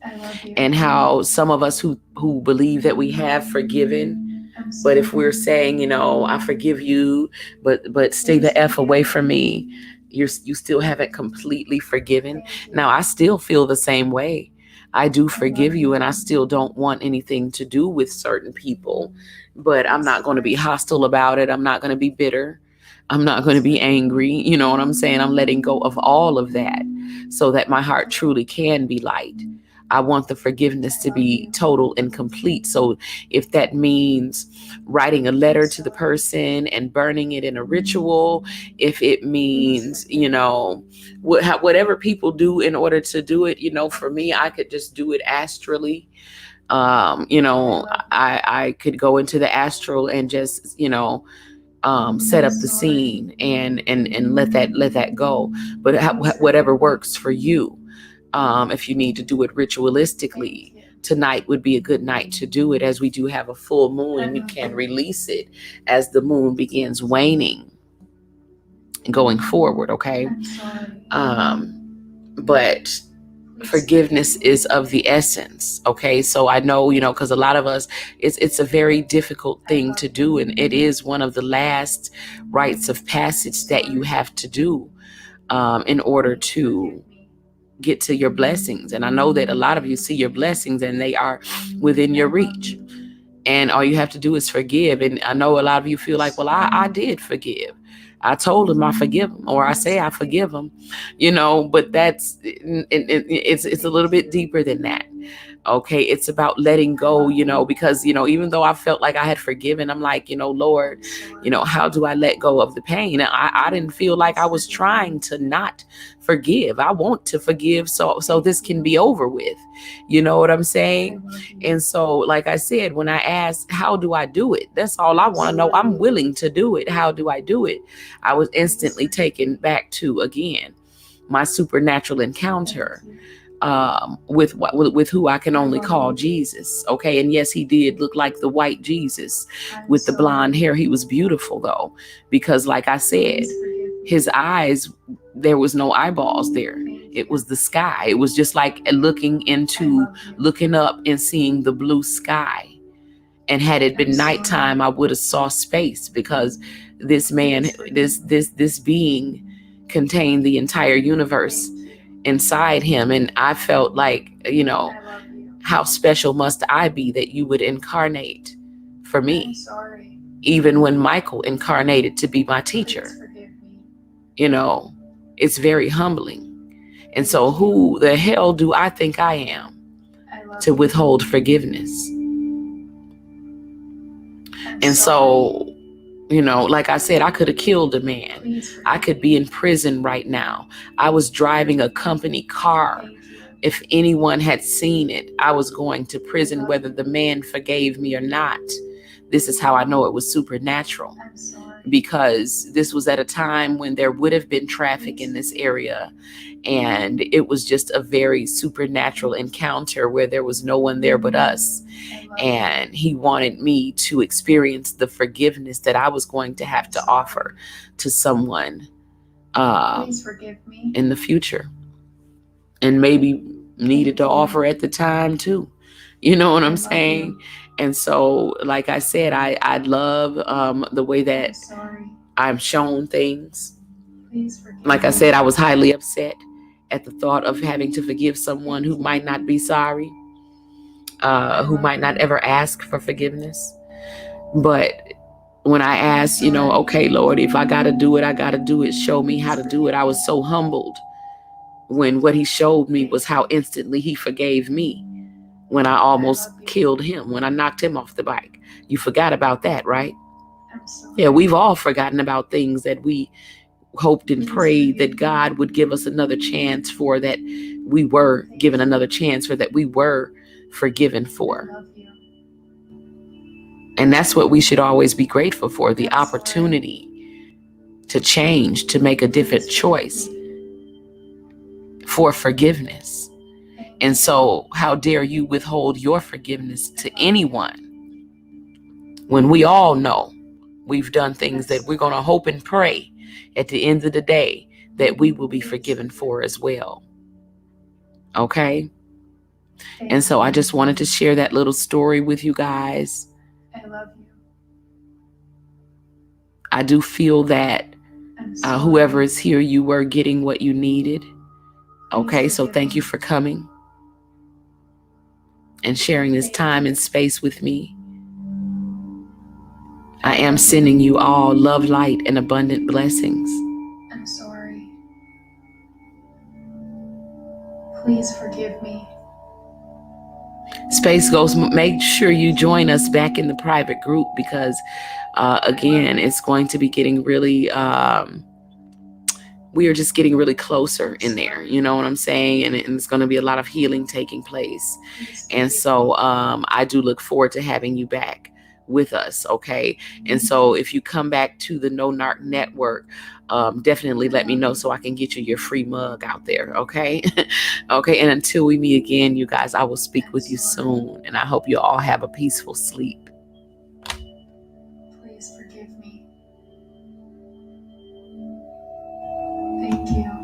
Speaker 2: and how some of us who believe that we have forgiven, but if we're saying, I forgive you, but stay the F away from me, you still haven't completely forgiven. Now, I still feel the same way. I do forgive you, and I still don't want anything to do with certain people, but I'm not going to be hostile about it. I'm not going to be bitter. I'm not going to be angry. You know what I'm saying? I'm letting go of all of that so that my heart truly can be light. I want the forgiveness to be total and complete. So if that means writing a letter to the person and burning it in a ritual, if it means, whatever people do in order to do it, for me, I could just do it astrally. I could go into the astral and just, set up the scene and let that go. But whatever works for you. If you need to do it ritualistically, tonight would be a good night to do it, as we do have a full moon, and you can release it as the moon begins waning. going forward, okay?
Speaker 1: I'm sorry.
Speaker 2: But forgiveness is of the essence, okay? So I know, because a lot of us, it's a very difficult thing to do, and it is one of the last rites of passage that you have to do in order to get to your blessings. And I know that a lot of you see your blessings and they are within your reach. And all you have to do is forgive. And I know a lot of you feel like, well, I did forgive. I told him I forgive him, or I say I forgive him, but it's a little bit deeper than that. Okay, it's about letting go, because, even though I felt like I had forgiven, I'm like, Lord, how do I let go of the pain? I didn't feel like I was trying to not forgive. I want to forgive so this can be over with. You know what I'm saying? And so, like I said, when I asked, how do I do it? That's all I want to know. I'm willing to do it. How do I do it? I was instantly taken back to, again, my supernatural encounter with who I can only call Jesus. Okay. And yes, he did look like the white Jesus with the blonde hair. He was beautiful though, because like I said, his eyes, there was no eyeballs there. It was the sky. It was just like looking up and seeing the blue sky. And had it been nighttime, I would have saw space, because this man, this being contained the entire universe inside him. And I felt like, how special must I be that you would incarnate for me? Even when Michael incarnated to be my teacher, it's very humbling. And so who the hell do I think I am to withhold forgiveness? And so, like I said, I could have killed a man. I could be in prison right now. I was driving a company car. If anyone had seen it, I was going to prison, whether the man forgave me or not. This is how I know it was supernatural, because this was at a time when there would have been traffic in this area. And it was just a very supernatural encounter where there was no one there but us. And he wanted me to experience the forgiveness that I was going to have to offer to someone
Speaker 1: Please forgive me
Speaker 2: in the future, and maybe needed to offer at the time too. You know what I'm saying? And so, like I said, I love the way that I'm shown things. Like I said, I was highly upset at the thought of having to forgive someone who might not be sorry, who might not ever ask for forgiveness. But when I asked, okay, Lord, if I got to do it, I got to do it. Show me how to do it. I was so humbled when what he showed me was how instantly he forgave me when I almost killed him, when I knocked him off the bike. You forgot about that, right? Yeah, we've all forgotten about things that we hoped and prayed that God would give us another chance for, that we were given another chance for, that we were forgiven for. And that's what we should always be grateful for, the opportunity to change, to make a different choice for forgiveness. And so how dare you withhold your forgiveness to anyone when we all know we've done things that we're going to hope and pray at the end of the day that we will be forgiven for as well. Okay? And so I just wanted to share that little story with you guys.
Speaker 1: I love you.
Speaker 2: I do feel that whoever is here, you were getting what you needed. Okay, so thank you for coming and sharing this time and space with me. I am sending you all love, light, and abundant blessings.
Speaker 1: I'm sorry. Please forgive me.
Speaker 2: Space Ghost, make sure you join us back in the private group, because again, it's going to be getting really, we are just getting really closer in there. You know what I'm saying? And it's going to be a lot of healing taking place. And so I do look forward to having you back with us. Okay. And so if you come back to the NoNarcNetwork, definitely let me know so I can get you your free mug out there. Okay. Okay. And until we meet again, you guys, I will speak with you soon. And I hope you all have a peaceful sleep.
Speaker 1: Please forgive me. Thank you.